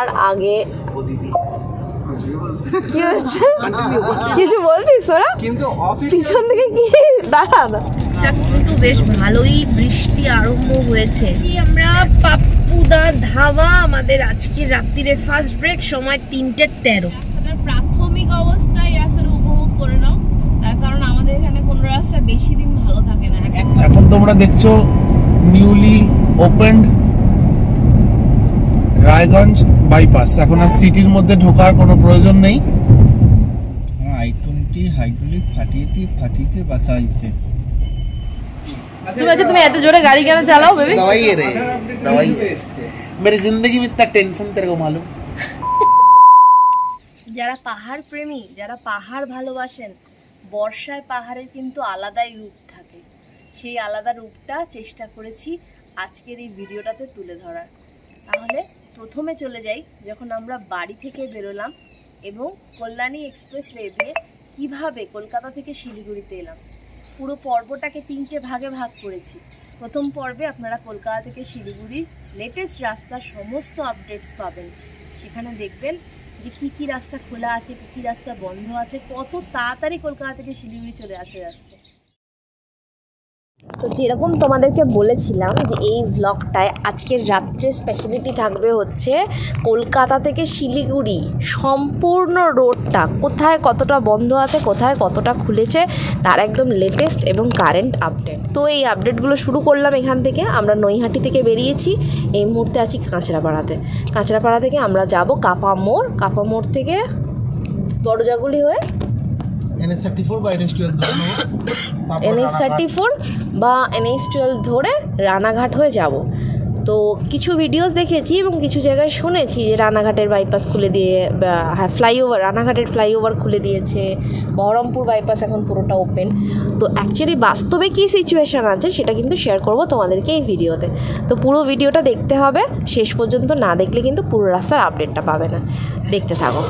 তার আগে কি হচ্ছে কিছু বলছিস ওরা কিন্তু পিছন থেকে কি দাঁড়া না কিন্তু বেশ ভালোই বৃষ্টি আরম্ভ হয়েছে। আমরা পাপ্পুদা ধাবা, আমাদের আজকে রাত্রিরে ফার্স্ট ব্রেক, সময় 3:13। প্রাথমিক অবস্থায় রাস্তার উপভোগ করে নাও, তার কারণ আমাদের এখানে কোনো রাস্তা বেশি দিন ভালো থাকে না। এখন তোমরা দেখছো নিউলি ওপেন্ড রায়গঞ্জ বাইপাস। এখন আর সিটির মধ্যে ঢোকার কোনো প্রয়োজন নেই। আইটমটি হাইড্রোলিক ফাটিতে বাঁচাইছে। তুমি এত জোরে গাড়ি কেন চালাও বেবি? दवाई है रे, दवाई मेरी जिंदगी में इतना टेंशन तेरे को मालूम। যারা পাহাড় প্রেমী, যারা পাহাড় ভালোবাসেন, বর্ষায় পাহাড়ের কিন্তু আলাদাই রূপ থাকে। সেই আলাদা রূপটা চেষ্টা করেছি আজকের এই ভিডিওটাতে তুলে ধরার। তাহলে প্রথমে চলে যাই যখন আমরা বাড়ি থেকে বেরোলাম এবং কল্যাণী এক্সপ্রেসওয়ে দিয়ে কিভাবে কলকাতা থেকে শিলিগুড়িতে এলাম। পুরো পর্বটাকে 3টে ভাগে ভাগ করেছি। প্রথম পর্বে আপনারা কলকাতা থেকে শিলিগুড়ির লেটেস্ট রাস্তার সমস্ত আপডেটস পাবেন। সেখানে দেখবেন যে কী রাস্তা খোলা আছে, কী রাস্তা বন্ধ আছে, কত তাড়াতাড়ি কলকাতা থেকে শিলিগুড়ি চলে আসা যাচ্ছে। তো যেরকম তোমাদেরকে বলেছিলাম যে এই ব্লগটায় আজকের রাত্রের স্পেশালিটি থাকবে হচ্ছে কলকাতা থেকে শিলিগুড়ি সম্পূর্ণ রোডটা কোথায় কতটা বন্ধ আছে, কোথায় কতটা খুলেছে, তার একদম লেটেস্ট এবং কারেন্ট আপডেট। তো এই আপডেটগুলো শুরু করলাম এখান থেকে। আমরা নৈহাটি থেকে বেরিয়েছি, এই মুহূর্তে আছি কাঁচরাপাড়াতে। কাঁচরাপাড়া থেকে আমরা যাব কাপা মোড় থেকে বড়জাগুলি হয়ে NH34 বা NH12 বা NH12 ধরে রানাঘাট হয়ে যাব। তো কিছু ভিডিওস দেখেছি এবং কিছু জায়গায় শুনেছি যে রানাঘাটের বাইপাস খুলে দিয়ে, হ্যাঁ রানাঘাটের ফ্লাইওভার খুলে দিয়েছে, বহরমপুর বাইপাস এখন পুরোটা ওপেন। তো অ্যাকচুয়ালি বাস্তবে কী সিচুয়েশান আছে সেটা কিন্তু শেয়ার করব তোমাদেরকে এই ভিডিওতে। তো পুরো ভিডিওটা দেখতে হবে, শেষ পর্যন্ত না দেখলে কিন্তু পুরো রাস্তার আপডেটটা পাবে না। দেখতে থাকো।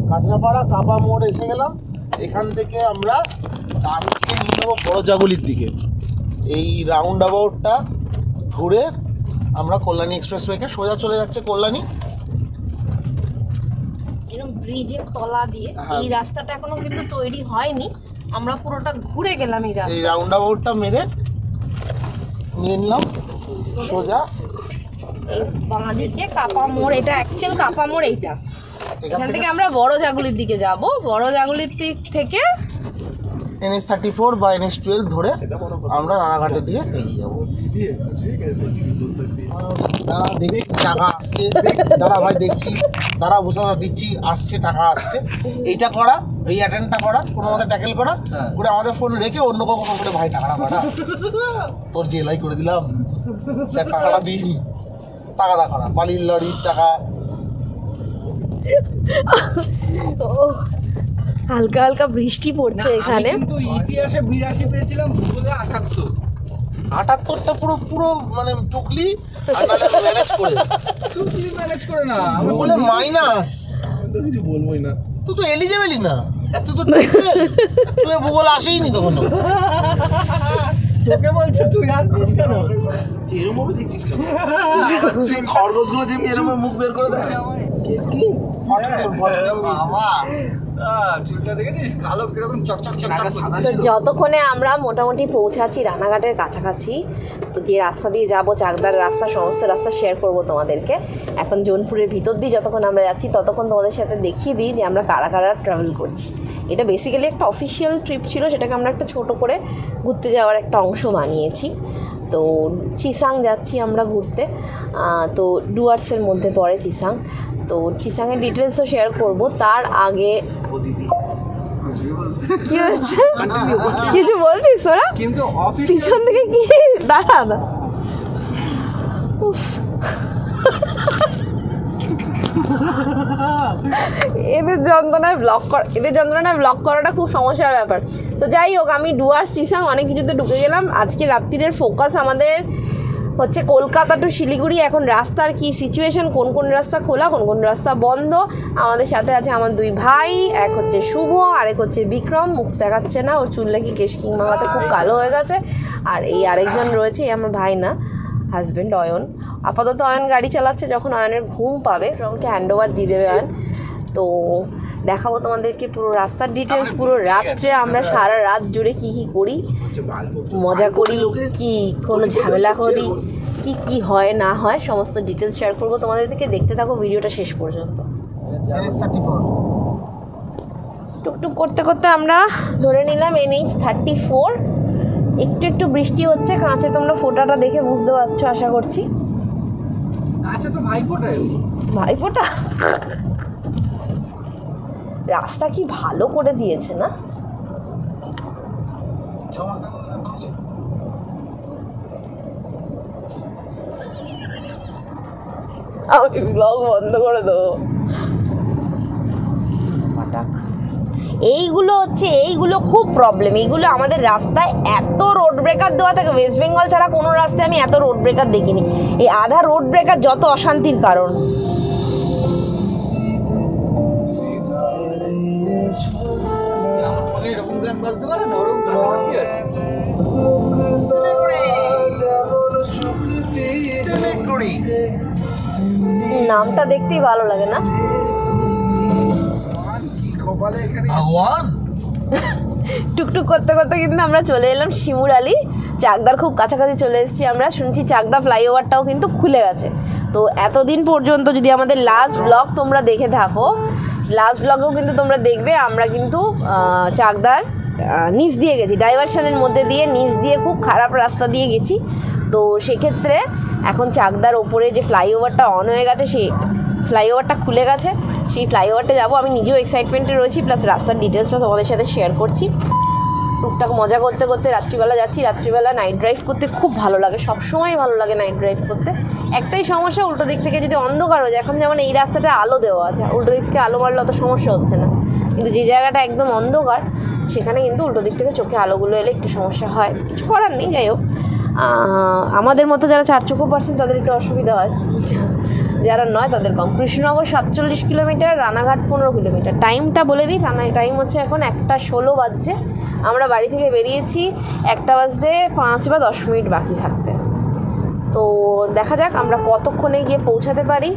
কাঁচরাপাড়া কাপা মোড় এসে গেলাম। এখান থেকে আমরা নিয়ে নেবো বড়জাগুলির দিকে। এই রাউন্ড অ্যাবাউটটা ঘুরে আমরা কল্যাণী এক্সপ্রেসওয়েকে সোজা চলে যাচ্ছে কল্যাণী। এরকম ব্রিজের তলা দিয়ে এই রাস্তাটা এখনো কিন্তু তৈরি হয়নি, আমরা পুরোটা ঘুরে গেলাম এই রাউন্ড অ্যাবাউটটা মেরে নিয়ে নিলাম সোজা এই বাঁদিকে কাপা মোড়। এটা অ্যাকচুয়াল কাপা মোড়। এইটা এখান থেকে আমরা বড়জাগুলির দিকে যাব। বড়জাগুলির দিক থেকে NH34 বা NH12 ধরে আমরা রানাঘাটের দিকে এগিয়ে যাবো। দাঁড়া দেখি টাকা আসছে, দাঁড়া ভাই দেখছি, দাঁড়া বসা দিচ্ছি, আসছে টাকা আসছে। এইটা করা, এই অ্যাটেন্ডটা করা, কোনো মতে ট্যাকেল করা করে আমাদের ফোন রেখে অন্য কখন করে ভাই টাকাটা করা, তোর জেলাই করে দিলাম স্যার, টাকাটা দিন, টাকা দা করা, বালির লরির টাকা। হালকা হালকা বৃষ্টি পড়ছে এখানে। কিন্তু ইতিহাসে 82 পেয়েছিলাম, ভূগোলে 78টা পুরো মানে টুকলি ম্যানেজ করে না বলে মাইনাস। আমি তো কিছু বলবোই না, তুই তো এলিজেবলই না, তুই তো তুই ভূগোল আসেইনি তখন। তোকে বলছে তুই আসছিস কেন, এরকম ভাবে দেখছিস কেন? সেই খরগোশগুলো যে এরকম মুখ বের করে দেয়। কেস কি চুলটা দেখেছিস কালো কিরকম চকচক সাদা। যতক্ষণে আমরা মোটামুটি পৌঁছাচ্ছি রানাঘাটের কাছাকাছি, যে রাস্তা দিয়ে যাবো, চাকদার রাস্তা, সমস্ত রাস্তা শেয়ার করবো তোমাদেরকে। এখন জোনপুরের ভিতর দিয়ে যতক্ষণ আমরা যাচ্ছি ততক্ষণ তোমাদের সাথে দেখিয়ে দিই যে আমরা কারা কারা ট্রাভেল করছি। এটা বেসিক্যালি একটা অফিসিয়াল ট্রিপ ছিল, সেটাকে আমরা একটা ছোট করে ঘুরতে যাওয়ার একটা অংশ বানিয়েছি। তো চিসাং যাচ্ছি আমরা ঘুরতে। তো ডুয়ার্সের মধ্যে পড়ে চিসাং। তো চিসাংয়ের ডিটেলসও শেয়ার করব। তার আগে কি হচ্ছে কিছু বলছিস ওরা কিন্তু পিছন থেকে কি দাঁড়া না। এদের যন্ত্রণায় ব্লগ করাটা খুব সমস্যার ব্যাপার। তো যাই হোক, আমি ডুয়ার্স চিসাং অনেক কিছুতে ঢুকে গেলাম। আজকে রাত্রিরের ফোকাস আমাদের হচ্ছে কলকাতা টু শিলিগুড়ি এখন রাস্তার কি সিচুয়েশন, কোন কোন রাস্তা খোলা, কোন কোন রাস্তা বন্ধ। আমাদের সাথে আছে আমার দুই ভাই, এক হচ্ছে শুভ আর এক হচ্ছে বিক্রম, মুখ দেখাচ্ছে না, ওর চুল নাকি কেশ কিং মামাতে খুব কালো হয়ে গেছে। আর এই আরেকজন রয়েছে, এই আমার ভাই না, হাজব্যান্ড অয়ন। আপাতত অয়ন গাড়ি চালাচ্ছে, যখন অয়নের ঘুম পাবে আমাকে হ্যান্ড ওভার দিয়ে দেবে অয়ন। তো দেখাবো তোমাদেরকে পুরো রাস্তার ডিটেলস, পুরো রাত্রে আমরা সারা রাত জুড়ে কি কি করি, মজা করি কি কোনো ঝামেলা করি, কি কি হয় না হয়, সমস্ত ডিটেলস শেয়ার করবো তোমাদেরকে। দেখতে থাকো ভিডিওটা শেষ পর্যন্ত। টুকটুক করতে করতে আমরা ধরে নিলাম NH34। একটু একটু বৃষ্টি হচ্ছে, কাঁচে তোমরা ফোটাটা দেখে বুঝতে পারছো আশা করছি। আচ্ছা তো ভাইফোঁটা রাস্তা কি ভালো করে দিয়েছে না? আমি ব্লগ বন্ধ করে দেবো। এইগুলো খুব প্রবলেম। এইগুলো আমাদের রাস্তায় এত রোড ব্রেকার দেওয়া থাকে, ওয়েস্ট বেঙ্গল ছাড়া কোনো রাস্তায় আমি এত রোড ব্রেকার দেখিনি। এই আধা রোড ব্রেকার যত অশান্তির কারণ। নামটা দেখতেই ভালো লাগে না? টুকটুক করতে করতে কিন্তু আমরা চলে এলাম শিমুরালি, চাকদার খুব কাছাকাছি চলে এসেছি আমরা। শুনছি চাকদা ফ্লাইওভারটাও কিন্তু খুলে গেছে। তো এতদিন পর্যন্ত যদি আমাদের লাস্ট ব্লগ তোমরা দেখে থাকো, লাস্ট ব্লগেও কিন্তু তোমরা দেখবে আমরা কিন্তু চাকদার নিচ দিয়ে গেছি, ডাইভারশনের মধ্যে দিয়ে নিচ দিয়ে খুব খারাপ রাস্তা দিয়ে গেছি। তো সেক্ষেত্রে এখন চাকদার ওপরে যে ফ্লাইওভারটা অন হয়ে গেছে, সেই ফ্লাইওভারটা খুলে গেছে, সেই ফ্লাইওভারটা যাবো। আমি নিজেও এক্সাইটমেন্টে রয়েছি, প্লাস রাস্তার ডিটেলসটা তোমাদের সাথে শেয়ার করছি। টুকটাক মজা করতে করতে রাত্রিবেলা যাচ্ছি। রাত্রিবেলা নাইট ড্রাইভ করতে খুব ভালো লাগে, সবসময় ভালো লাগে নাইট ড্রাইভ করতে। একটাই সমস্যা, উল্টো দিক থেকে যদি অন্ধকার হয়ে যায়, এখন যেমন এই রাস্তাটা আলো দেওয়া আছে, উল্টো দিক থেকে আলো মারলে অত সমস্যা হচ্ছে না, কিন্তু যে জায়গাটা একদম অন্ধকার সেখানে কিন্তু উল্টো দিক থেকে চোখে আলোগুলো এলে একটু সমস্যা হয়। কিছু করার নেই, যাই হোক। আমাদের মতো যারা চারচোখো পার্সেন্ট তাদের একটু অসুবিধা হয়, যারা নয় তাদের কম। Krishnanagar 47 kilometre, Ranaghat 15 kilometre. টাইমটা বলে দিই, টাইম হচ্ছে এখন 1:16 বাজছে। আমরা বাড়ি থেকে বেরিয়েছি 1টা বাজতে 5 বা 10 মিনিট বাকি থাকতে। তো দেখা যাক আমরা কতক্ষণে গিয়ে পৌঁছাতে পারি।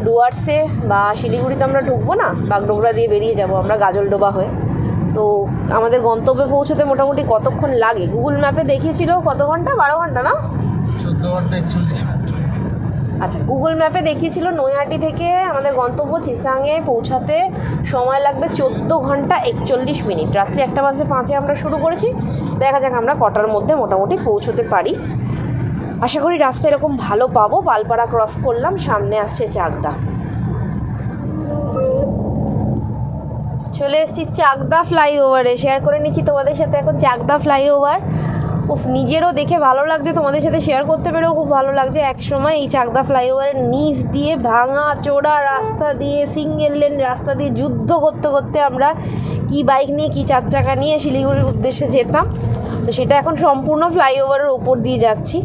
ডুয়ার্সে বা শিলিগুড়িতে আমরা ঢুকবো না, বাগডোগরা দিয়ে বেরিয়ে যাব আমরা গাজলডোবা হয়ে। তো আমাদের গন্তব্যে পৌঁছতে মোটামুটি কতক্ষণ লাগে? গুগল ম্যাপে দেখিয়েছিল কত ঘন্টা, 12 ঘন্টা না? 14 ঘন্টা 41 মিনিট। আচ্ছা, গুগল ম্যাপে দেখিয়েছিল নৈহাটি থেকে আমাদের গন্তব্য চিসাংয়ে পৌঁছাতে সময় লাগবে 14 ঘন্টা 41 মিনিট। রাত্রি 1:05 আমরা শুরু করেছি। দেখা যাক আমরা কটার মধ্যে মোটামুটি পৌঁছতে পারি। আশা করি রাস্তা এরকম ভালো পাবো। পালপাড়া ক্রস করলাম, সামনে আসছে চাকদা। চলে এসেছি চাকদা ফ্লাইওভারে। শেয়ার করে নিচ্ছি তোমাদের সাথে এখন চাকদা ফ্লাইওভার। নিজেরও দেখে ভালো লাগছে, তোমাদের সাথে শেয়ার করতে পেরেও খুব ভালো লাগছে। একসময় এই চাকদা ফ্লাইওভারের নিচ দিয়ে ভাঙা চোড়া রাস্তা দিয়ে, সিঙ্গেল লেন রাস্তা দিয়ে যুদ্ধ করতে করতে আমরা কি বাইক নিয়ে কি 4 চাকা নিয়ে শিলিগুড়ির উদ্দেশ্যে যেতাম। তো সেটা এখন সম্পূর্ণ ফ্লাইওভারের ওপর দিয়ে যাচ্ছি।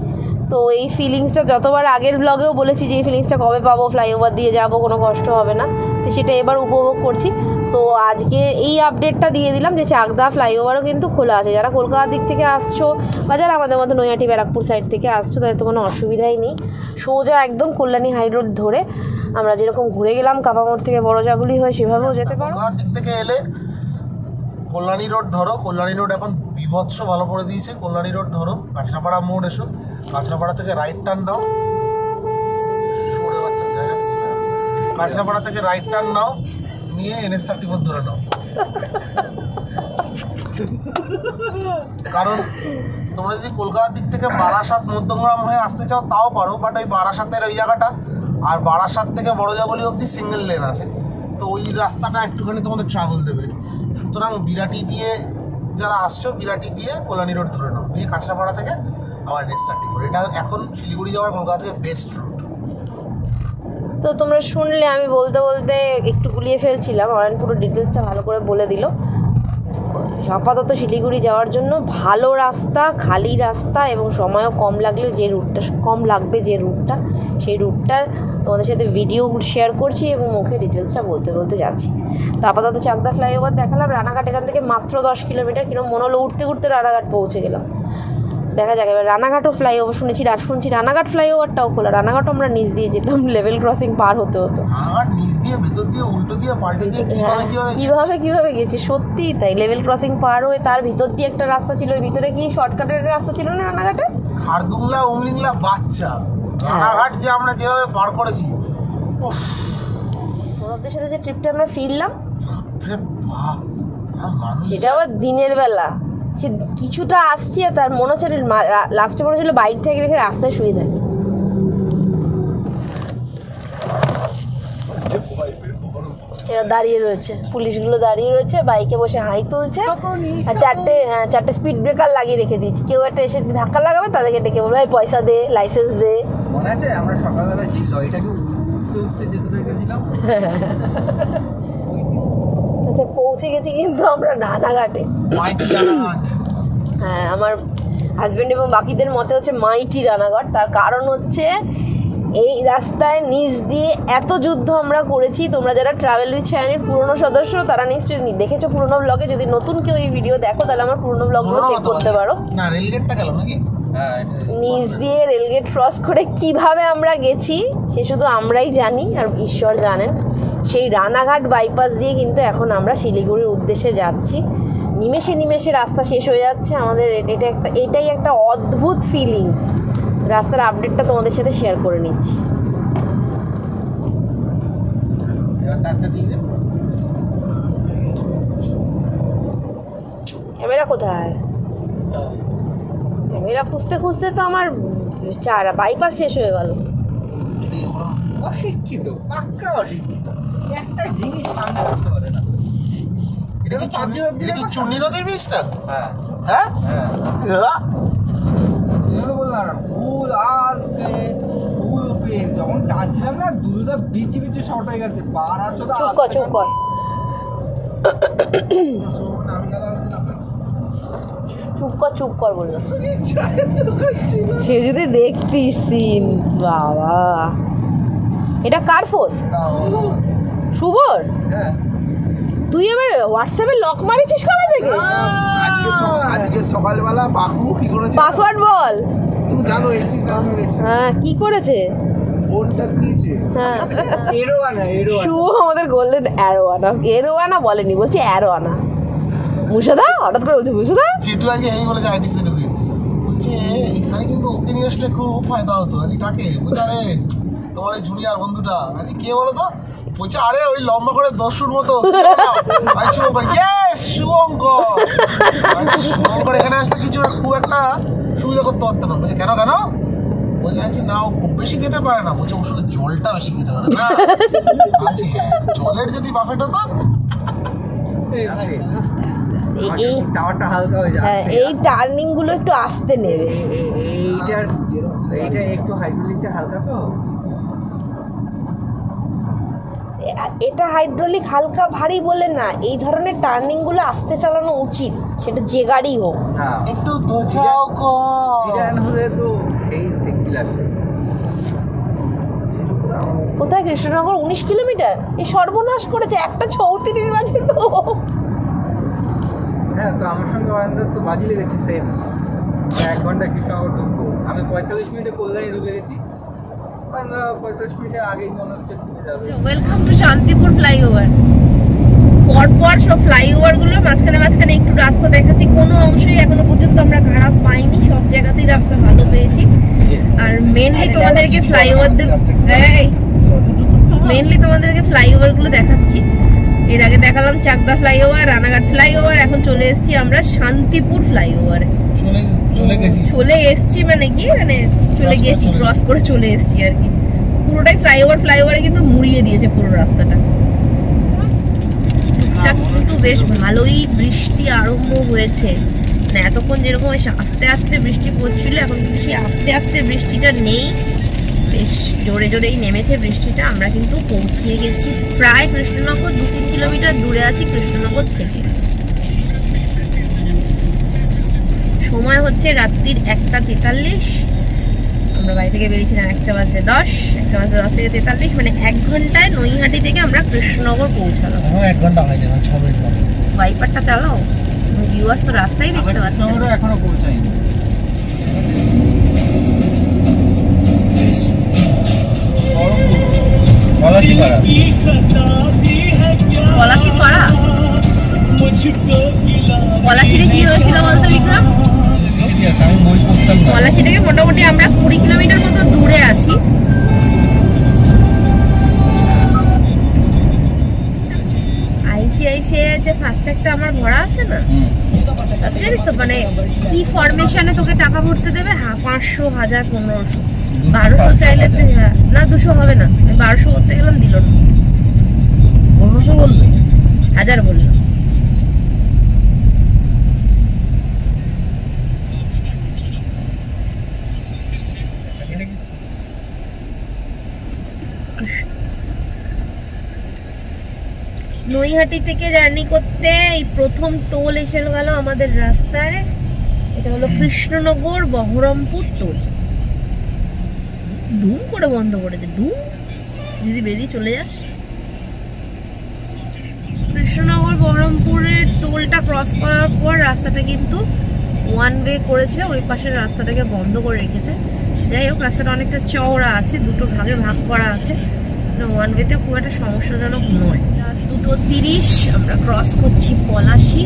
তো এই ফিলিংসটা যতবার আগের ব্লগেও বলেছি যে এই ফিলিংসটা কবে পাবো, ফ্লাইওভার দিয়ে যাব, কোনো কষ্ট হবে না। তো সেটা এবার উপভোগ করছি। তো আজকে এই আপডেটটা দিয়ে দিলাম যে চাকদা ফ্লাইওভারও কিন্তু খোলা আছে। যারা কলকাতার দিক থেকে আসছো বা যারা আমাদের মতো নৈহাটি ব্যারাকপুর সাইড থেকে আসছো, তাদের তো কোনো অসুবিধাই নেই। সোজা একদম কল্যাণী হাই রোড ধরে আমরা যেরকম ঘুরে গেলাম কাপামোড় থেকে বড়জাগুলি হয়ে, সেভাবেও যেতে পারো। কলকাতার দিক থেকে এলে কল্যাণী রোড ধরো। কল্যাণী রোড এখন বিভৎস ভালো করে দিয়েছে। কল্যাণী রোড ধরো, কাঁচরাপাড়া মোড় এসো, কাঁচরাপাড়া থেকে রাইট টার্ন নাও। কাঁচরাপাড়া থেকে রাইট টার্ন নাও, নিয়ে NH34 ধরে নাও। কারণ তোমরা যদি কলকাতার দিক থেকে বারাসাত মধ্যমগ্রাম হয়ে আসতে চাও তাও পারো, বাট ওই বারাসাতের ওই জায়গাটা আর বারাসাত থেকে বড়জাগলি অবধি সিঙ্গেল লেন আছে। তো ওই রাস্তাটা একটুখানি তোমাদের ট্রাভেল দেবে। সুতরাং বিরাটি দিয়ে যারা আসছো, বিরাটি দিয়ে কল্যাণী রোড ধরে নাও, নিয়ে কাঁচরাপাড়া থেকে আবার NH34। এটা এখন শিলিগুড়ি যাওয়ার কলকাতা থেকে বেস্ট রুট। তো তোমরা শুনলে আমি বলতে বলতে একটু গুলিয়ে ফেলছিলাম, অয়ন পুরো ডিটেলসটা ভালো করে বলে দিল। আপাতত শিলিগুড়ি যাওয়ার জন্য ভালো রাস্তা, খালি রাস্তা এবং সময়ও কম লাগলে যে রুটটা কম লাগবে, যে রুটটা সেই রুটটার তোমাদের সাথে ভিডিও শেয়ার করছি এবং মুখে ডিটেলসটা বলতে বলতে যাচ্ছি। তো আপাতত চাকদা ফ্লাইওভার দেখালাম। রানাঘাট এখান থেকে মাত্র 10 কিলোমিটার, কিরকম মনে হলো উঠতে উঠতে রানাঘাট পৌঁছে গেলাম। দেখা যাক এবার রানাঘাটও ফ্লাইওভার শুনেছি, আর শুনছি রানাঘাট ফ্লাইওভারটাও খোলা। রানাঘাটও আমরা নিচ দিয়ে যেতাম, লেভেল ক্রসিং পার হতে হতো। নিচ দিয়ে, ভেতর দিয়ে, উল্টো দিয়ে, পাল্টে দিয়ে কিভাবে গেছি, সত্যি তাই। লেভেল ক্রসিং পার হয়ে তার ভিতর দিয়ে একটা রাস্তা ছিল, ওই ভিতরে কি শর্টকাটের রাস্তা ছিল না রানাঘাটে? খারদুংলা উমলিংলা বাচ্চা রানাঘাট যে আমরা যেভাবে পার করেছি, সৌরভদের সাথে যে ট্রিপটা আমরা ফিরলাম মানুষ সেটা আবার দিনের বেলা। সে কিছুটা আসছি আর তার মনে হচ্ছে লাস্টে মনে হচ্ছিল বাইকটাকে রেখে রাস্তায় শুয়ে থাকি। দাঁড়িয়ে রয়েছে, পুলিশগুলো দাঁড়িয়ে রয়েছে, বাইকে বসে হাই তুলছে আর চারটে স্পিড ব্রেকার লাগিয়ে রেখে দিচ্ছি। কেউ একটা এসে ধাক্কা লাগাবে, তাদেরকে ডেকে বলবে পয়সা দে, লাইসেন্স দে। মনে আছে আমরা সকালবেলা যে লরিটাকে উঠতে যেতে দেখেছিলাম? আচ্ছা, পৌঁছে গেছি কিন্তু আমরা রানাঘাটে। হ্যাঁ, আমার হাজব্যান্ড এবং বাকিদের মতে হচ্ছে মাইটি রানাঘাট। তার কারণ হচ্ছে এই রাস্তায় নিচ দিয়ে এত যুদ্ধ আমরা করেছি। তোমরা যারা ট্রাভেল উইথ সায়নীর পুরনো সদস্য তারা নিশ্চয়ই দেখেছো পুরনো ব্লগে। যদি নতুন কেউ এই ভিডিও দেখো তাহলে আমার পুরনো ব্লগগুলো চেক করতে পারো। না, রেলগেটটা গেল নাকি? নিচ দিয়ে রেলগেট ক্রস করে কিভাবে আমরা গেছি সে শুধু আমরাই জানি আর ঈশ্বর জানেন। সেই রানাঘাট বাইপাস দিয়ে কিন্তু এখন আমরা শিলিগুড়ির উদ্দেশ্যে যাচ্ছি। নিমেষে রাস্তা শেষ হয়ে যাচ্ছে আমাদের। এটাই একটা অদ্ভুত ফিলিংস। রাস্তার আপডেটটা তোমাদের সাথে শেয়ার করে নিচ্ছি। ক্যামেরা কোথায়? ক্যামেরা খুঁজতে খুঁজতে তো আমার বাইপাস শেষ হয়ে গেল। অশিক্ষিত, পাক্কা অশিক্ষিত, একটা জিনিস সামনে রাখতে পারে না। এটা কি চুন্নি নদীর ব্রিজটা? হ্যাঁ হ্যাঁ হ্যাঁ, বললাম না, ফুল আসবে ফুল পেন যখন টানছিলাম না, দুধটা বিচি শর্ট হয়ে গেছে। পাড়া চোদা চুপ কর চুপ কর বললাম। সে যদি দেখতিস সিন, বাবা এটা কার ফোন? শুভর? হ্যাঁ, তুই এবার হোয়াটসঅ্যাপে লক মারিছিস কবে থেকে? আজকে সকালবেলা বাকু কি করেছে? পাসওয়ার্ড বল। তুমি জানো 86 হ্যাঁ, কি করেছে? ফোনটা দিয়েছে। হ্যাঁ, এরোয়ানা শুভ আমাদের গোল্ডেন এরোয়ানা বলেনি, বলছে অ্যারোয়ানা। মুর্শিদা হঠাৎ করে বলছে মুর্শিদা যেটু আজকে এই বলেছে আইটিসি ঢুকে বলছে এখানে কিন্তু ওকে নিয়ে আসলে খুব ফায়দা হতো। আরে কাকে? বলছে আরে তোমার এই জুনিয়র বন্ধুটা। আরে কে বলো তো? বলছে আরে ওই লম্বা করে দস্যুর মতো শুভঙ্কর এখানে আসলে কিছু খুব একটা সুবিধা করতে পারতো না। বলছে কেন বলছে না ও খুব বেশি খেতে পারে না। বলছে ওষুধের জলটা বেশি খেতে পারে না। আচ্ছা, জলের যদি বাফেট হতো। টাওয়ারটা হালকা হয়ে যায়। এই টার্নিং গুলো একটু আস্তে নেবে। এইটা একটু হাইড্রোলিকটা হালকা, তো এটা হাইড্রোলিক হালকা ভারী বলে না, এই ধরনের টার্নিং গুলো আস্তে চালানো উচিত, সেটা যে গাড়ি হোক। একটু দোচাও সিডান হলে তো সেই সেক্সি লাগবে। কোথায়? কৃষ্ণনগর 19 কিলোমিটার। এই সর্বনাশ করেছে একটা 34 বাজে তো। হ্যাঁ, তো আমার সঙ্গে অয়নদার তো বাজি লেগেছে সেম। 1 ঘন্টা কৃষ্ণনগর ঢুকবো, আমি 45 মিনিটে কল্যাণী ঢুকে গেছি। 45 মিনিটের আগেই মনে হচ্ছে ঢুকে যাবে। Welcome to Shantipur flyover. পরপর সব ফ্লাইওভারগুলো মাঝখানে একটু রাস্তা দেখাচ্ছি। কোনো অংশই এখনো পর্যন্ত আমরা খারাপ পাইনি, সব জায়গাতেই রাস্তা ভালো পেয়েছি। আর মেনলি তোমাদেরকে ফ্লাইওভারগুলো দেখাচ্ছি। এর আগে দেখালাম চাকদা ফ্লাইওভার, রানাঘাট ফ্লাইওভার, এখন চলে এসেছি আমরা শান্তিপুর ফ্লাইওভারে। চলে এসেছি মানে কি, মানে চলে গেছি, ক্রস করে চলে এসেছি আর কি। পুরোটাই ফ্লাইওভারে কিন্তু মুড়িয়ে দিয়েছে পুরো রাস্তাটা। কিন্তু বেশ ভালোই বৃষ্টি আরম্ভ হয়েছে। না এতক্ষণ যেরকম আস্তে আস্তে বৃষ্টি পড়ছিল, এখন বেশি আস্তে আস্তে বৃষ্টিটা নেই, বেশ জোরে জোরেই নেমেছে বৃষ্টিটা। আমরা কিন্তু পৌঁছিয়ে গেছি প্রায় কৃষ্ণনগর। 2-3 কিলোমিটার দূরে আছি কৃষ্ণনগর থেকে। সময় হচ্ছে রাত্রির 1:43। আমরা বাড়ি থেকে বেরিয়েছিলাম 1:10, 1:10 থেকে 43, মানে 1 ঘন্টায় নৈহাটি থেকে আমরা কৃষ্ণনগর পৌঁছালাম। 1 ঘন্টা হয়নি, 6 মিনিট লাগে। ভাইপারটা চালাও, ভিউয়ার্স তো রাস্তায় দেখতে পাচ্ছে। আমরা এখনো পৌঁছাইনি। পলাশীপাড়া পলাশিতে কি হয়েছিল বলতো বিক্রম? পলাশি থেকে মোটামুটি আমরা 20 কিলোমিটার মতো দূরে আছি। আইসিআইসিআই যে ফাস্ট্যাগটা আমার ভরা আছে না, তাতে জানিস তো মানে কি ফরমেশনে তোকে টাকা ভরতে দেবে? 500, 1000, 1500, 1200 চাইলে তুই, হ্যাঁ না 200 হবে না, 1200 করতে গেলাম দিল না, 1500 বললে 1000 বললো। নৈহাটি থেকে জার্নি করতে এই প্রথম টোল এসে গেল আমাদের রাস্তায়। এটা হলো কৃষ্ণনগর বহরমপুর টোল। ধুম করে বন্ধ করেছে, ধুম, যদি বেরিয়ে চলে যাস। কৃষ্ণনগর বহরমপুরের টোলটা ক্রস করার পর রাস্তাটা কিন্তু 1 ওয়ে করেছে, ওই পাশের রাস্তাটাকে বন্ধ করে রেখেছে। যাই হোক, রাস্তাটা অনেকটা চওড়া আছে, দুটো ভাগে ভাগ করা আছে, 1 ওয়েতে খুব একটা সমস্যাজনক নয়। 2:30 আমরা ক্রস করছি পলাশি।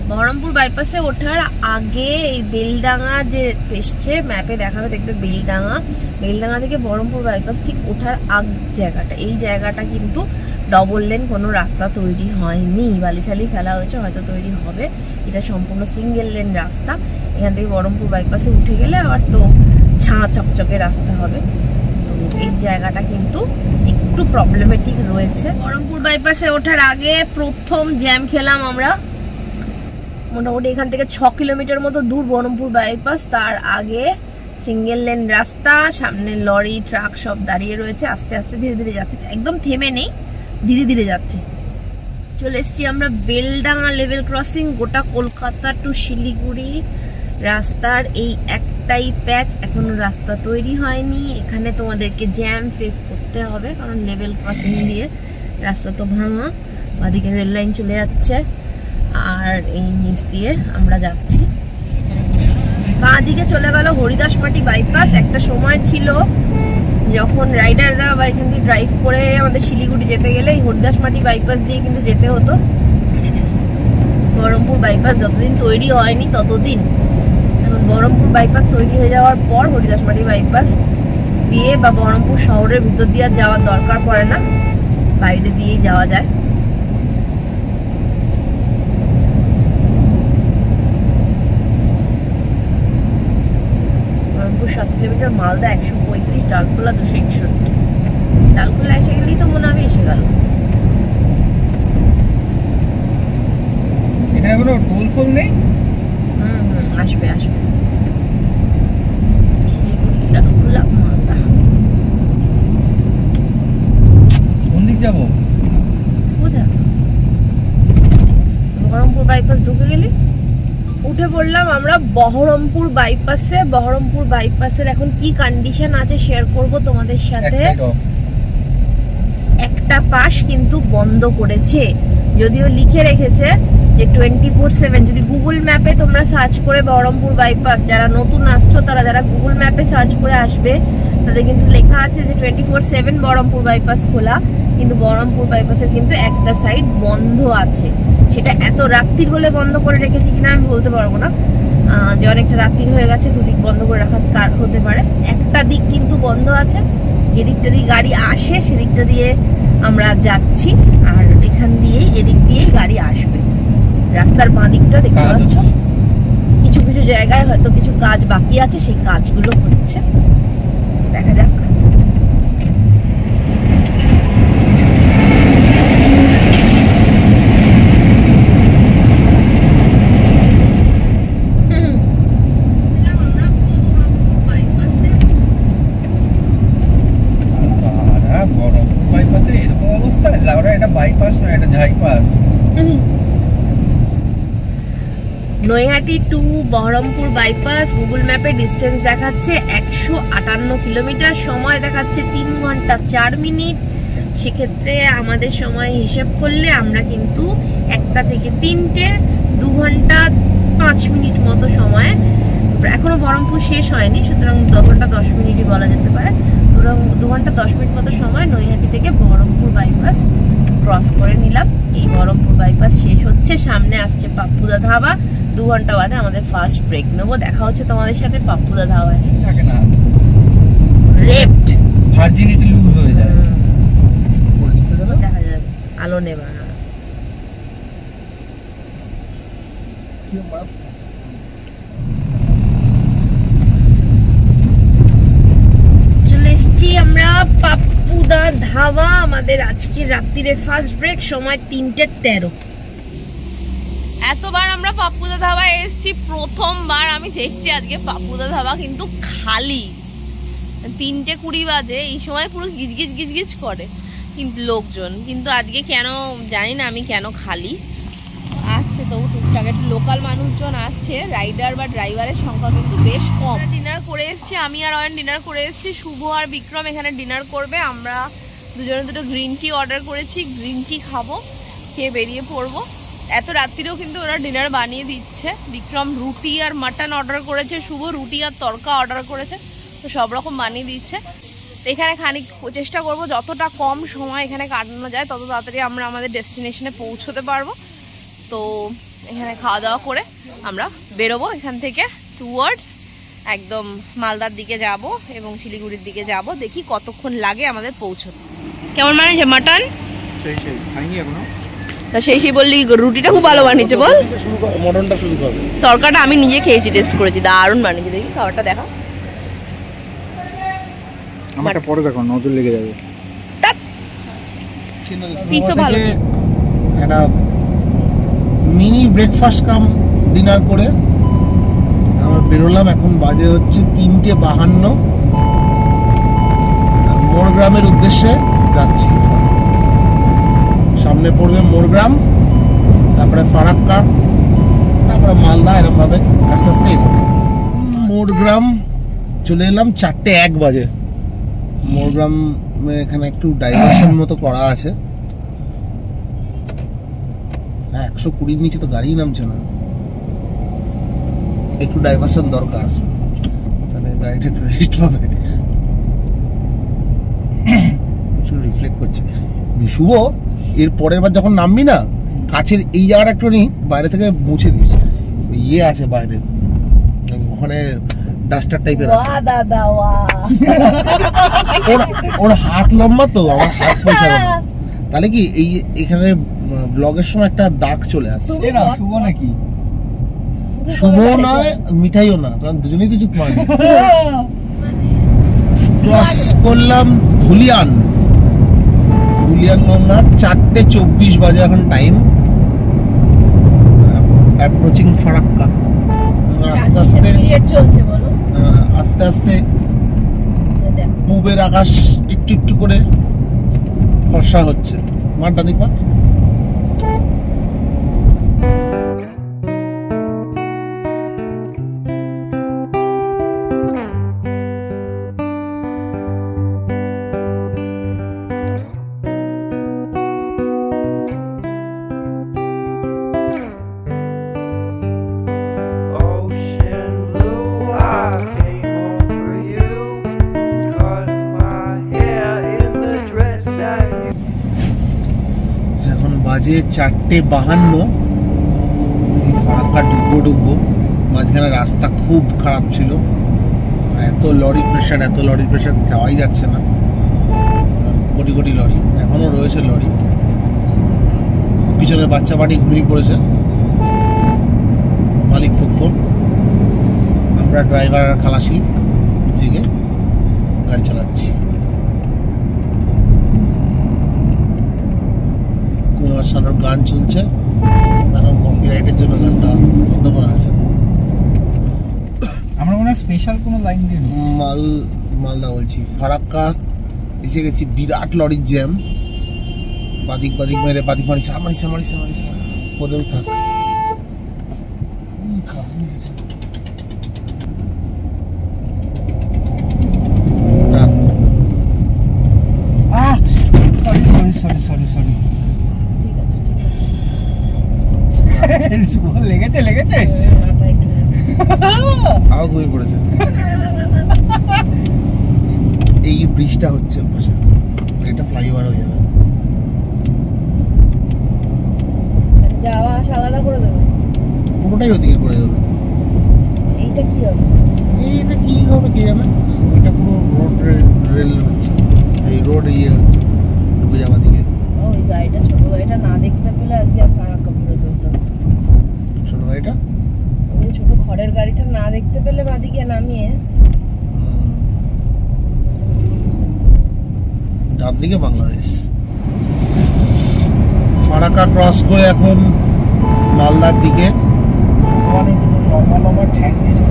বহরমপুর বাইপাসে ওঠার আগে এই বেলডাঙ্গা যে এসছে, ম্যাপে দেখাবে, দেখবে বেলডাঙ্গা থেকে বহরমপুর বাইপাস ঠিক ওঠার আগ জায়গাটা, এই জায়গাটা কিন্তু ডবল লেন কোনো রাস্তা তৈরি হয়নি, বালি ঠালি ফেলা হয়েছে, হয়তো তৈরি হবে। এটা সম্পূর্ণ সিঙ্গেল লেন রাস্তা। এখান থেকে বহরমপুর বাইপাসে উঠে গেলে আবার তো ছাঁ চকচকে রাস্তা হবে। তো এই জায়গাটা কিন্তু একটু প্রবলেমেটিক রয়েছে। বহরমপুর বাইপাসে ওঠার আগে প্রথম জ্যাম খেলাম আমরা। মোটামুটি এখান থেকে 6 কিলোমিটার মতো দূর বহরমপুর বাইপাস। তার আগে সিঙ্গেল লেন রাস্তা, সামনে লরি ট্রাক সব দাঁড়িয়ে রয়েছে, আস্তে আস্তে ধীরে ধীরে যাচ্ছে, একদম থেমে নেই, ধীরে ধীরে যাচ্ছে। চলে এসছি আমরা বেলডাঙ্গা লেভেল ক্রসিং। গোটা কলকাতা টু শিলিগুড়ি রাস্তার এই একটাই প্যাচ, এখনো রাস্তা তৈরি হয়নি। এখানে তোমাদেরকে জ্যাম ফেস করতে হবে, কারণ লেভেল ক্রসিং দিয়ে রাস্তা তো ভাঙা। ওদিকে রেল লাইন চলে যাচ্ছে, আর এই নিচ দিয়ে আমরা যাচ্ছি। বাঁ দিকে চলে গেল হরিদাসমাটি বাইপাস। একটা সময় ছিল যখন রাইডাররা বা এখান থেকে ড্রাইভ করে আমাদের শিলিগুড়ি যেতে গেলে এই হরিদাসমাটি বাইপাস দিয়ে কিন্তু যেতে হতো। বহরমপুর বাইপাস যতদিন তৈরি হয়নি ততদিন, এখন বহরমপুর বাইপাস তৈরি হয়ে যাওয়ার পর হরিদাসমাটি বাইপাস দিয়ে বা বহরমপুর শহরের ভিতর দিয়ে যাওয়ার দরকার পড়ে না, বাইরে দিয়েই যাওয়া যায়। বহরমপুর 7 কিলোমিটার, মালদা 135, ডালখোলা 261। ডালখোলা এসে গেলেই তো মনে হবে এসে গেল। এখানে কোনো টোল ফোল নেই? আসবে আসবে। শিলিগুড়ি, ডালখোলা, মালদা। কোন দিক যাবো? সোজা বহরমপুর বাইপাস ঢুকে গেলি, উঠে পড়লাম আমরা বহরমপুর বাইপাসে। বহরমপুর বাইপাসের এখন কি কন্ডিশন আছে শেয়ার করব তোমাদের সাথে। একটা পাশ কিন্তু বন্ধ করেছে, যদিও লিখে রেখেছে যে 24/7। যদি গুগল ম্যাপে তোমরা সার্চ করে বহরমপুর বাইপাস, যারা নতুন আসছো তারা যারা গুগল ম্যাপে সার্চ করে আসবে, তাদের কিন্তু লেখা আছে যে 24/7 বহরমপুর বাইপাস খোলা, কিন্তু বহরমপুর বাইপাসের কিন্তু একটা সাইড বন্ধ আছে। সেটা এত রাত্রির বলে বন্ধ করে রেখেছি কিনা আমি বলতে পারবো না, যে অনেকটা রাত্রির হয়ে গেছে, দুদিক বন্ধ করে রাখা হতে পারে। একটা দিক কিন্তু বন্ধ আছে, যে দিকটা দিয়ে গাড়ি আসে সেদিকটা দিয়ে আমরা যাচ্ছি, আর এখান দিয়েই এদিক দিয়েই গাড়ি আসবে। রাস্তার বাঁ দিকটা দেখতে পাচ্ছ, কিছু কিছু জায়গায় হয়তো কিছু কাজ বাকি আছে, সেই কাজগুলো হচ্ছে, দেখা যাক। Naihati to Baharampur bypass Google ম্যাপে ডিস্টেন্স দেখাচ্ছে 158 কিলোমিটার, সময় দেখাচ্ছে 3 ঘন্টা 4 মিনিট। সেক্ষেত্রে আমাদের সময় হিসেব করলে আমরা কিন্তু 1টা থেকে 3টে 2 ঘন্টা 5 মিনিট মতো সময়, এখনো বহরমপুর শেষ হয়নি, সুতরাং 2 ঘন্টা 10 মিনিটই বলা যেতে পারে। 2 ঘন্টা 10 মিনিট মতো সময় নৈহাটি থেকে বহরমপুর বাইপাস ক্রস করে নিলাম। এই বহরমপুর বাইপাস শেষ হচ্ছে, সামনে আসছে পাপ্পুদা ধাবা। 2 ঘন্টা বাদে আমাদের ফার্স্ট ব্রেক নেবো। দেখা হচ্ছে তোমাদের সাথে পাপ্পুদা ধাবায়। থাকে না, লেফট ভার্জিনিটি লুজ হয়ে যায়। দেখা যাবে, আলো নেবা। চলে এসছি আমরা পাপ্পুদা ধাবা। আমাদের আজকে রাত্রিরে ফার্স্ট ব্রেক, সময় 3:13। এতবার আমরা পাপ্পুদা ধাবায় এসেছি, প্রথমবার আমি দেখছি আজকে পাপ্পুদা ধাবা কিন্তু খালি। 3:20 বাজে, এই সময় পুরো গিজগিজ গিজগিজ করে কিন্তু লোকজন, কিন্তু আজকে কেন জানি না আমি কেন খালি। আসছে তবু টুকটাক একটু লোকাল মানুষজন আসছে, রাইডার বা ড্রাইভারের সংখ্যা কিন্তু বেশ কম। ডিনার করে এসেছি, আমি আর অয়ন ডিনার করে এসেছি, শুভ আর বিক্রম এখানে ডিনার করবে। আমরা দুজনে দুটো গ্রিন টি অর্ডার করেছি, গ্রিন টি খাবো, খেয়ে বেরিয়ে পড়বো। এত রাত্রিরেও কিন্তু ওরা ডিনার বানিয়ে দিচ্ছে। বিক্রম রুটি আর মাটন অর্ডার করেছে, শুভ রুটি আর তড়কা অর্ডার করেছে, তো সব রকম বানিয়ে দিচ্ছে। এখানে খানিক চেষ্টা করব যতটা কম সময় এখানে কাটানো যায় তত তাড়াতাড়ি আমরা আমাদের ডেস্টিনেশনে পৌঁছতে পারবো। তো এখানে খাওয়া দাওয়া করে আমরা বেরোবো এখান থেকে টুয়ার্ডস একদম মালদার দিকে যাব এবং শিলিগুড়ির দিকে যাব। দেখি কতক্ষণ লাগে আমাদের পৌঁছতে। কেমন বানিয়েছে মাটন? তা সেই বললি রুটিটা খুব ভালো বানিয়েছে বল। মটনটা শুরু করবে। তরকাটা আমি নিজে খেয়েছি, টেস্ট করেছি, দারুণ বানিয়েছে। দেখি খাবারটা দেখা। আমারটা পরে দেখো, নজর লেগে যাবে। পিস তো ভালো। একটা মিনি ব্রেকফাস্ট কাম ডিনার করে আমরা বেরোলাম। এখন বাজে হচ্ছে 3:52, মোরগ্রামের উদ্দেশ্যে যাচ্ছি। সামনে পড়বে মোরগ্রাম, তারপরে ফারাক্কা, তারপরে মালদা, এরকম ভাবে আস্তে আস্তে এগোবো। মোরগ্রাম চলে এলাম 4:01 বাজে। মোরগ্রাম এখানে একটু ডাইভার্সন মতো করা আছে। 120 নিচে তো গাড়ি নামছে না, একটু ডাইভার্সন দরকার, তাহলে গাড়িটা একটু রেস্ট পাবে। প্রচুর রিফ্লেক্ট করছে। শুভ, এর পরের বার যখন নামবি না, কাছের এই জায়গাটা একটু নি বাইরে থেকে মুছে দিস। ইয়ে আছে বাইরে, ওখানে ডাস্টার টাইপের আছে। ওর হাত লম্বা তো, আমার হাত পৌঁছাবে না। তাহলে কি এই এখানে ব্লগের সময় একটা দাগ চলে আসছে। শুভ নাকি? শুভ নয়, মিঠাইও না, কারণ দুজনেই তো জুত মারি। ক্রস করলাম ধুলিয়ান গঙ্গা। 4:24 বাজে এখন টাইম। অ্যাপ্রোচিং ফারাক্কা। আস্তে আস্তে আস্তে আস্তে পূবের আকাশ একটু একটু করে ফর্সা হচ্ছে। মাঠটা দেখবা। বাজে 4:52। ফারাক্কা ঢুকবো। মাঝখানে রাস্তা খুব খারাপ ছিল, এত লরি প্রেশার যাওয়াই যাচ্ছে না। কোটি কোটি লরি, এখনো রয়েছে লরি। পিছনে বাচ্চা পাটি ঘুমিয়ে পড়েছে মালিক পক্ষ। আমরা ড্রাইভার আর খালাসি জেগে গাড়ি চালাচ্ছি। কুমার শানুর গান চলছে, কারণ কপিরাইটের জন্য গানটা বন্ধ করা আছে। আমরা মনে হয় স্পেশাল কোনো লাইন দিয়ে মালদা বলছি, ফারাক্কা এসে গেছি। বিরাট লরির জ্যাম, বাদিক মেরে বাদিক মারিস কোদেও থাক। এই ব্রিজটা হচ্ছে পাশে, এটা ফ্লাইওভার হয়ে যাবে। যাওয়া আসা আলাদা করে দেবে, পুরোটাই ওদিকে করে দেবে। এইটা কি হবে? এইটা কি হবে কে জানে, এটা পুরো রোড রেল হচ্ছে, এই রোড ইয়ে হচ্ছে ঢুকে যাওয়ার দিকে। ওই গাড়িটা, ছোট গাড়িটা না দেখতে পেলে আজকে ফারাক্কা পুরো দৌড়তো। ছোট গাড়িটা, ওই ছোট খড়ের গাড়িটা না দেখতে পেলে বাদিকে নামিয়ে ডান দিকে বাংলাদেশ। ফারাক্কা ক্রস করে এখন মালদার দিকে, লম্বা লম্বা ঠ্যাং দিয়েছে,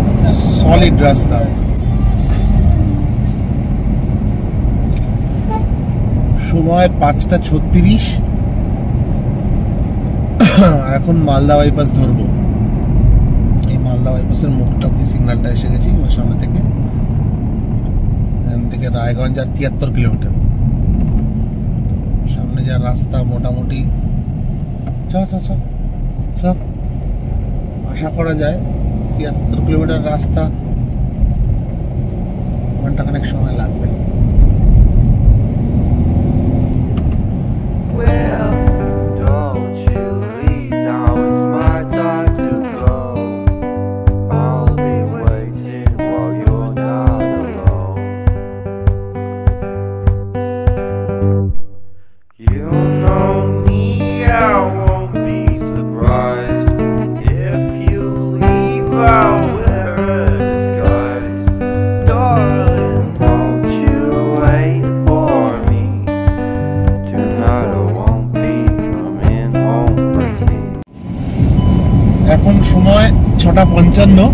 সলিড রাস্তা। সময় 5:36, আর এখন মালদা বাইপাস ধরবো। এই মালদা বাইপাসের মুখটা অব্দি সিগন্যালটা এসে গেছি আমার সামনে থেকে। এখান থেকে রায়গঞ্জ আর 73 কিলোমিটার। সামনে যা রাস্তা মোটামুটি আশা করা যায় 73 কিলোমিটার রাস্তা, ঘন্টাখানেক সময় লাগবে। Well, don't you leave, now it's my time to go. I'll be waiting while you're not alone. You know me, I won't be surprised if you leave, I'll wear a disguise. Darling, don't you wait for me. Tonight I won't be coming home for tea. এখন সময় 6:55,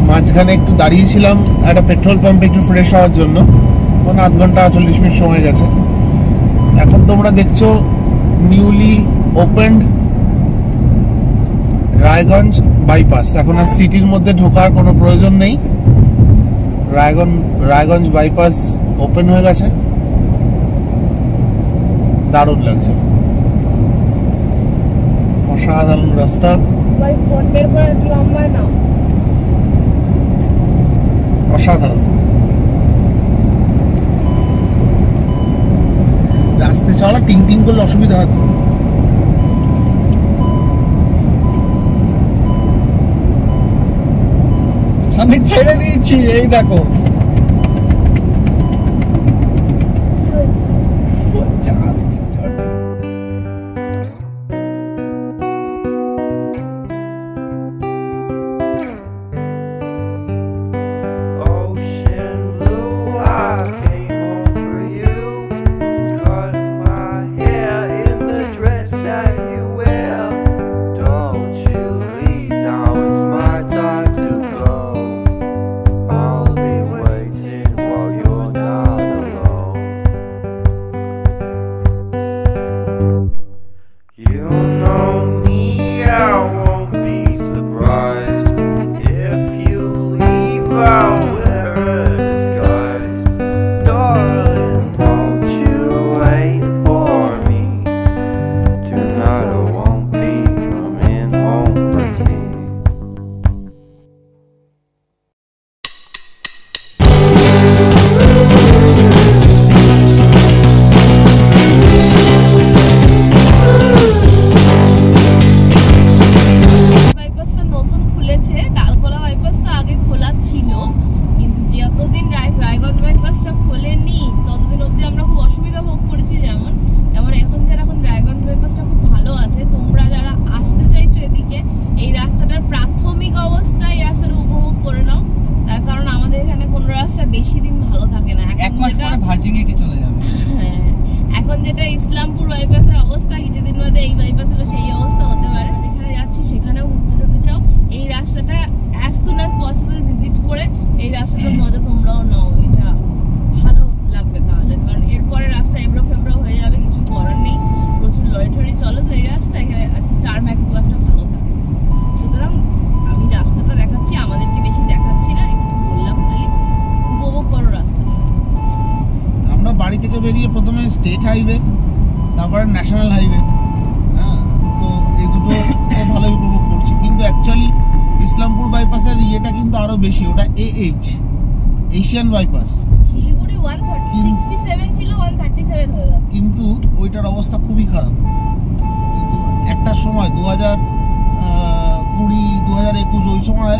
মাঝখানে একটু দাঁড়িয়েছিলাম একটা petrol পাম্পে একটু fresh হওয়ার জন্য, মানে আধ ঘন্টা 40 মিনিট সময় গেছে। এখন তোমরা দেখছো নিউলি ওপেন্ড রায়গঞ্জ বাইপাস। এখন আর সিটির মধ্যে ঢোকার কোনো প্রয়োজন নেই, রায়গঞ্জ বাইপাস ওপেন হয়ে গেছে, দারুণ লাগছে, অসাধারণ রাস্তা, ভাই ফোন বের করে একটু লম্বায় নাও। অসাধারণ। রাস্তায় চলা টিং টিং করলে অসুবিধা হতো। আমি ছেড়ে দিয়েছি, এই দেখো। Ocean blue, I came home for you. Cut my hair in the dress that you wear. Don't you leave, now it's my time to go. I'll be waiting while you're not alone. You know me, I won't be surprised if you leave, I'll wear a disguise. Darling, don't you wait for me. Tonight I won't be coming home for tea. বাইপাসটা নতুন খুলেছে, ডালখোলা বাইপাসটা আগে খোলা ছিল, কিন্তু যতদিন রায়গঞ্জ বাইপাসটা খোলেনি ততদিন অবধি আমরা খুব অসুবিধা ভোগ করেছি। যেমন এখন রায়গঞ্জ বাইপাসটা খুব ভালো আছে। তোমরা যারা আসতে চাইছো এদিকে, এই রাস্তাটার প্রাথমিক অবস্থায় এই রাস্তাটা উপভোগ করে নাও, তার কারণ আমাদের এখানে কোনো রাস্তা বেশি দিন ভালো থাকে না। এক মাস পরে ভার্জিনিটি চলে যাবে। হ্যাঁ, এখন যেটা ইসলামপুর বাইপাসের অবস্থা, কিছুদিন বাদে এই বাইপাসেরও সেই অবস্থা হতে পারে। যেখানে যাচ্ছি সেখানেও ঘুরতে যেতে চাও, এই রাস্তাটা as soon as possible visit করে এই রাস্তাটার মজা তোমরাও নাও, এটা ভালো লাগবে তাহলে। কারণ এরপরে রাস্তা এবড়ো খেবড়ো হয়ে যাবে, কিছু করার নেই, প্রচুর লরি টরি চলে তো এই রাস্তা, এখানে টারম্যাক খুব একটা ভালো থাকে। সুতরাং আমি রাস্তাটা দেখাচ্ছি, আমাদেরকে বেশি দেখাচ্ছি না, একটু বললাম খালি উপভোগ করো রাস্তাটা। আমরা বাড়ি থেকে বেরিয়ে প্রথমে স্টেট হাইওয়ে, তারপরে ন্যাশনাল হাইওয়ে, হ্যাঁ, তো এই দুটো ভালোই উপভোগ করছি। কিন্তু অ্যাকচুয়ালি ইসলামপুর বাইপাসের ইয়েটা কিন্তু আরো বেশি, ওটা এএইচ, এশিয়ান বাইপাস। শিলিগুড়ি 130 সময়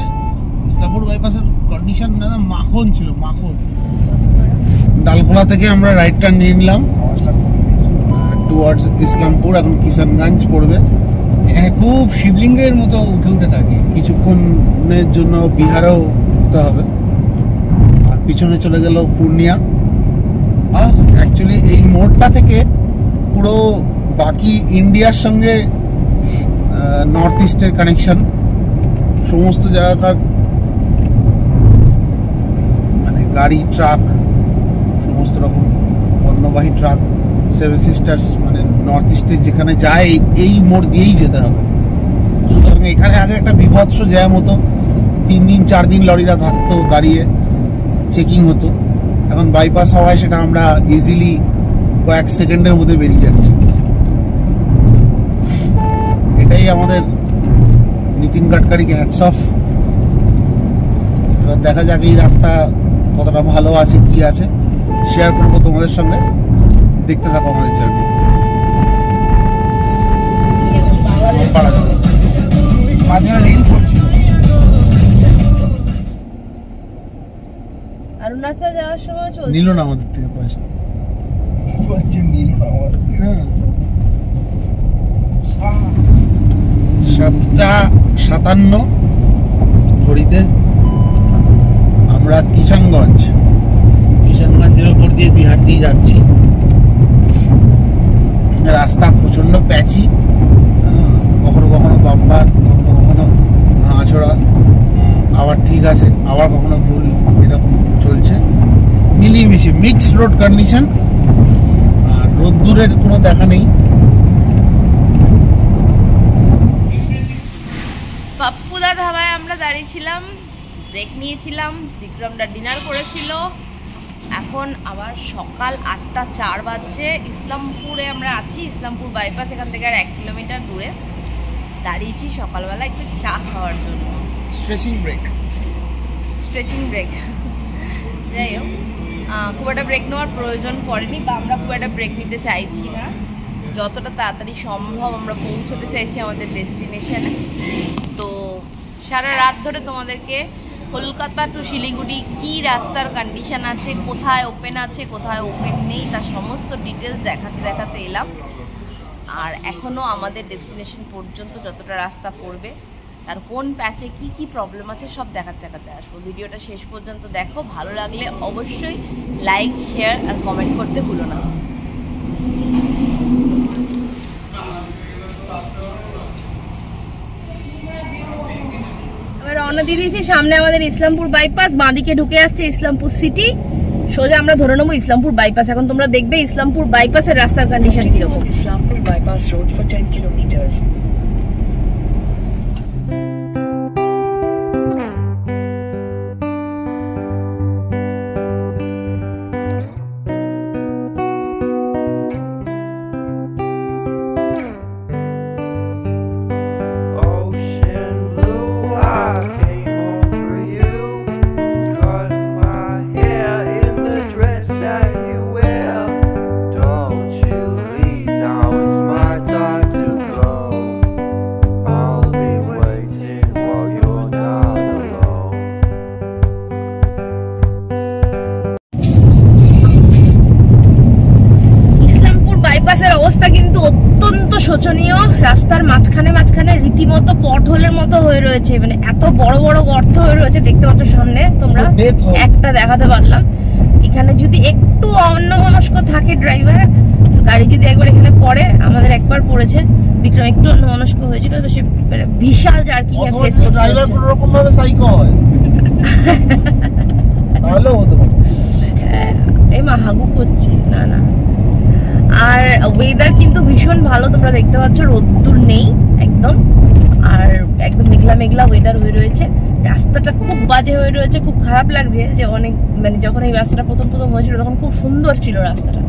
ইসলামপুর বাইপাসের কন্ডিশন না মাখন ছিল, মাখন। দালকোলা থেকে আমরা রাইটটা নিয়ে নিলাম টুয়ার্ডস ইসলামপুর, এখন কিষানগঞ্জ পড়বে। এখানে খুব শিবলিঙ্গের মতো উঠে উঠে থাকে। কিছুক্ষণের জন্য বিহারেও ঢুকতে হবে, আর পিছনে চলে গেল পূর্ণিয়া। অ্যাকচুয়ালি এই মোড়টা থেকে পুরো বাকি ইন্ডিয়ার সঙ্গে নর্থ ইস্টের কানেকশন, সমস্ত জায়গাকার মানে গাড়ি, ট্রাক, সমস্ত রকম পণ্যবাহী ট্রাক, সেভেন সিস্টার্স মানে নর্থ ইস্টে যেখানে যায় এই মোড় দিয়েই যেতে হবে। সুতরাং এখানে আগে একটা বিভৎস জ্যাম হতো, 3 দিন 4 দিন লরিরা থাকতো দাঁড়িয়ে, চেকিং হতো। এখন বাইপাস হওয়ায় সেটা আমরা ইজিলি কয়েক সেকেন্ডের মধ্যে বেরিয়ে যাচ্ছি। এটাই আমাদের নীতিন গাডকারিকে হ্যাটস অফ। এবার দেখা যাক এই রাস্তা কতটা ভালো আছে, কি আছে, শেয়ার করবো তোমাদের সঙ্গে। দেখতে থাকো আমাদের জার্নি। মাঝে রিল করছিল। অরুণাচল যাওয়ার সময় চলছে। নিল না আমাদের থেকে পয়সা। হ্যাঁ, 7:57 ঘড়িতে আমরা কিষানগঞ্জের উপর দিয়ে বিহার দিয়ে যাচ্ছি। রাস্তা প্রচন্ড প্যাচি, কখনো কখনো বাম্পার, কখনো কখনো ভাঙাচোরা, আবার ঠিক আছে, আবার কখনো ভুল, এরকম চলছে। মিলিয়ে মিশিয়ে মিক্সড রোড কন্ডিশন, আর রোদ্দুরের কোনো দেখা নেই। পাপ্পুদা ধাবায় আমরা দাঁড়িয়েছিলাম, ব্রেক নিয়েছিলাম, বিক্রমটা ডিনার করেছিল। এখন আবার সকাল 8:04 বাজছে। ইসলামপুরে আমরা আছি, ইসলামপুর বাইপাস, এখান থেকে আর 1 কিলোমিটার দূরে দাঁড়িয়েছি সকালবেলা একটু চা খাওয়ার জন্য। Stretching break. যাই হোক, খুব একটা ব্রেক নেওয়ার প্রয়োজন পড়েনি, বা আমরা খুব একটা ব্রেক নিতে চাইছি না। যতটা তাড়াতাড়ি সম্ভব আমরা পৌঁছতে চাইছি আমাদের ডেস্টিনেশনে। তো সারা রাত ধরে তোমাদেরকে কলকাতা টু শিলিগুড়ি কি রাস্তার কন্ডিশন আছে, কোথায় ওপেন আছে, কোথায় ওপেন নেই, তার সমস্ত ডিটেলস দেখাতে এলাম। আর এখনও আমাদের ডেস্টিনেশন পর্যন্ত যতটা রাস্তা পড়বে, তার কোন প্যাচে কি কি প্রবলেম আছে সব দেখাতে আসবো। ভিডিওটা শেষ পর্যন্ত দেখো, ভালো লাগলে অবশ্যই লাইক, শেয়ার আর কমেন্ট করতে ভুলো না। রওনা দিয়ে দিয়েছি, সামনে আমাদের ইসলামপুর বাইপাস, বাঁদিকে ঢুকে আসছে ইসলামপুর সিটি, সোজা আমরা ধরে নেবো ইসলামপুর বাইপাস। এখন তোমরা দেখবে ইসলামপুর বাইপাসের রাস্তার কন্ডিশন কিরকম। Islampur bypass road for 10 kilometers. Ocean blue, I came home for you. Cut my hair in the dress that you wear. Don't you leave, now it's my time to go. I'll be waiting while you're not alone. Islampur বাইপাসের অবস্থা কিন্তু অত্যন্ত শোচনীয়। রাস্তার মাঝখানে রীতিমতো পটহোলের মতো হয়ে রয়েছে, মানে এত বড় বড় গর্ত হয়ে রয়েছে। দেখতে পাচ্ছ সামনে তোমরা, একটা দেখাতে পারলাম। এখানে যদি একটু অন্যমনস্ক থাকে ড্রাইভার, গাড়ি যদি একবার এখানে পড়ে, আমাদের একবার পড়েছে, বিক্রম একটু অন্যমনস্ক হয়েছিল, তো সে বিশাল জার্কিং এর শেষ করতে ড্রাইভার হচ্ছে। কোনো রকম ভাবে সাইকো হয়, তাহলেও হতে পারে। এই মা হাগু করছে, না না। আর ওয়েদার কিন্তু ভীষণ ভালো, তোমরা দেখতে পাচ্ছ, রোদ্দুর নেই একদম, আর একদম মেঘলা মেঘলা ওয়েদার হয়ে রয়েছে। রাস্তাটা খুব বাজে হয়ে রয়েছে, খুব খারাপ লাগছে যে অনেক, মানে যখন এই রাস্তাটা প্রথম হয়েছিল তখন খুব সুন্দর ছিল রাস্তাটা,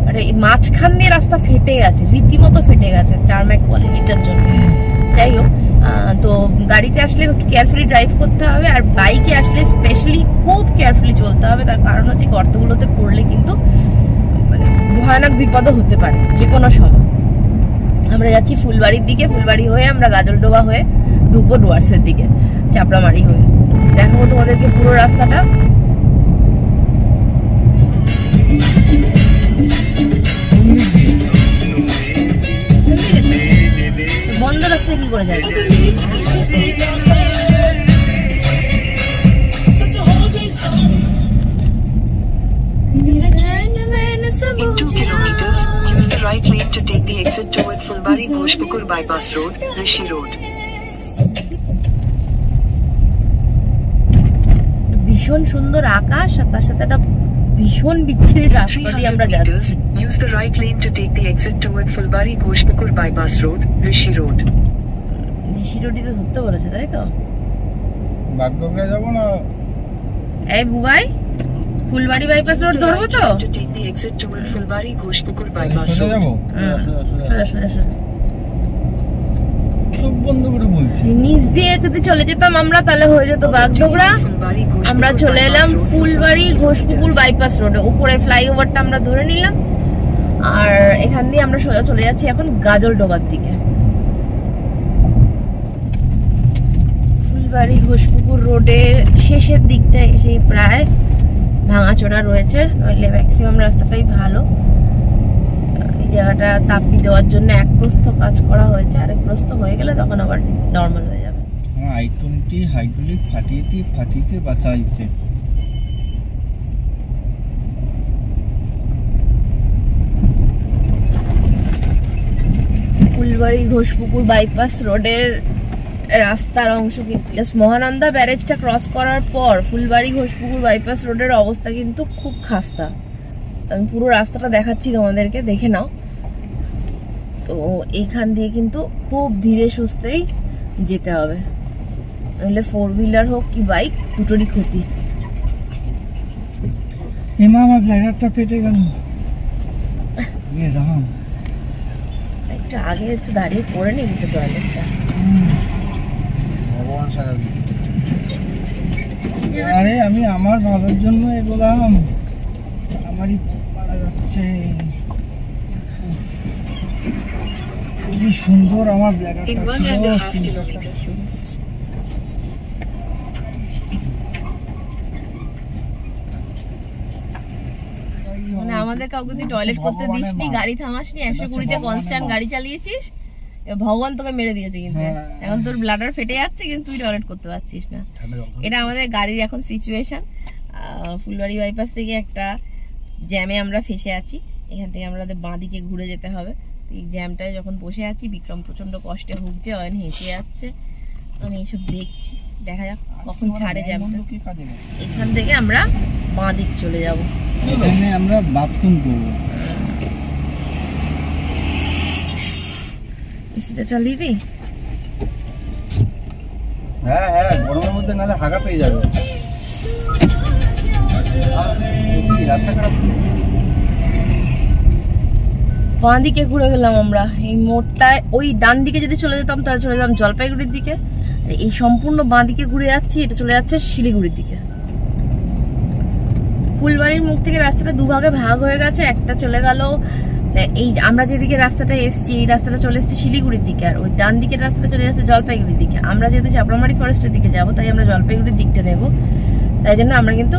আর এই মাঝখান দিয়ে রাস্তা ফেটে গেছে, রীতিমতো ফেটে গেছে টার্ম্যাক কোয়ালিটিটার জন্য। যাই হোক, তো গাড়িতে আসলে একটু কেয়ারফুলি ড্রাইভ করতে হবে, আর বাইকে আসলে স্পেশালি খুব কেয়ারফুলি চলতে হবে। তার কারণ হচ্ছে গর্তগুলোতে পড়লে কিন্তু মানে ভয়ানক বিপদও হতে পারে যে কোনো সময়। আমরা যাচ্ছি ফুলবাড়ির দিকে, ফুলবাড়ি হয়ে আমরা গাজলডোবা হয়ে ঢুকবো ডুয়ার্সের দিকে। চাপড়ামারি হয়ে। দেখাবো তোমাদেরকে পুরো রাস্তাটা। বন্ধ রাস্তায় কি করে যাবে? In 2 kilometers, use the right lane to take the exit toward Fulbari Bhojpur Bypass Road, Rishi Road. ভীষণ সুন্দর আকাশ আর তার সাথে একটা ভীষণ বিচ্ছিরি রাস্তা দিয়ে আমরা 300 meters, যাচ্ছি। use the right lane to take the exit toward Fulbari Bhojpur Bypass Road, Rishi Road. ঋষি রোডই তো ধরতে বলেছে, তাই তো? বাগডোগরা যাবো না? এই Bubai, Phulbari bypass Use road the ধরবো right তো? lane to take the exit toward Fulbari Bhojpur Bypass সোজা Road. যাবো? সোজা সোজা সোজা। চোখ বন্ধ করে বলছি। নিচ দিয়ে যদি চলে যেতাম আমরা তাহলে হয়ে যেত বাগডোগরা। Fulbari Bhojpur আমরা চলে Bypass এলাম Road, Phulbari 400 Ghoshpukur meters. Bypass রোডে। উপরে ফ্লাইওভারটা আমরা ধরে নিলাম আর এখান দিয়ে আমরা সোজা চলে যাচ্ছি এখন গাজলডোবার দিকে। ফুলবাড়ি ঘোষপুকুর রোডের শেষের দিকটা এসে প্রায় ভাঙাচোরা রয়েছে, নইলে ম্যাক্সিমাম রাস্তাটাই ভালো। এই জায়গাটা তাপ্পি দেওয়ার জন্য এক প্রস্থ কাজ করা হয়েছে, আরেক প্রস্থ হয়ে গেলে তখন আবার নর্মাল হয়ে যাবে। আমার i20 হাইড্রোলিক ফাটিয়ে বাঁচাইছে। ফুলবাড়ি ঘোষপুকুর বাইপাস রোডের রাস্তার অংশ মহানন্দা ব্যারেজটা ক্রস করার পর ফুলবাড়ি ঘোষপুকুর বাইপাস রোডের অবস্থা কিন্তু খুব খাস্তা। আমি পুরো রাস্তাটা দেখাচ্ছি তোমাদেরকে, দেখে নাও। তো এইখান দিয়ে কিন্তু খুব ধীরে সুস্থেই যেতে হবে, নইলে 4 হুইলার হোক কি বাইক দুটোরই ক্ষতি। এমা আমার ব্লাডারটা ফেটে গেল। এ রাম, একটু আগে একটু দাঁড়িয়ে করে নিবি তো টয়লেটটা। ভগবান সাজাবি। আরে আমি আমার ভালোর জন্য এগোলাম, আমারই মারা যাচ্ছে। খুবই সুন্দর আমার ব্লাডারটা In 1.5 ছিল। kilometers. মানে আমাদের কাউকে তুই টয়লেট করতে দিসনি, গাড়ি থামাসনি, 120-তে কনস্ট্যান্ট গাড়ি চালিয়েছিস, ভগবান তোকে মেরে দিয়েছে। কিন্তু এখন তোর ব্লাডার ফেটে যাচ্ছে কিন্তু তুই টয়লেট করতে পারছিস না। এটা আমাদের গাড়ির এখন সিচুয়েশন। ফুলবাড়ি বাইপাস থেকে একটা জ্যামে আমরা ফেসে আছি, এখান থেকে আমাদের বাঁ দিকে ঘুরে যেতে হবে। এই জ্যামটায় যখন বসে আছি, বিক্রম প্রচন্ড কষ্টে ভুগছে, অয়ন হেঁটে যাচ্ছে, আমি এইসব দেখছি, দেখা যাক কখন ছাড়ে জ্যামটা। এখান থেকে আমরা বাঁ দিক চলে যাবো। এখানে আমরা বাথরুম করবো। এসিটা চালিয়ে দিই। হ্যাঁ, গরমের মধ্যে নাহলে হাগা পেয়ে যাবে। রাস্তা খারাপ। বাঁ দিকে ঘুরে গেলাম আমরা। এই মোড়টায় ওই ডান দিকে যদি চলে যেতাম তাহলে চলে যেতাম জলপাইগুড়ির দিকে, আর এই সম্পূর্ণ বাঁ দিকে ঘুরে যাচ্ছি, এটা চলে যাচ্ছে শিলিগুড়ির দিকে। ফুলবাড়ির মুখ থেকে রাস্তাটা দুভাগে ভাগ হয়ে গেছে, একটা চলে গেল এই আমরা যেদিকে রাস্তাটা এসছি, এই রাস্তাটা চলে এসছে শিলিগুড়ির দিকে, আর ওই ডান দিকের রাস্তাটা চলে যাচ্ছে জলপাইগুড়ির দিকে। আমরা যেহেতু চাপড়ামারি ফরেস্টের দিকে যাব, তাই আমরা জলপাইগুড়ির দিকটা নেব, তাই জন্য আমরা কিন্তু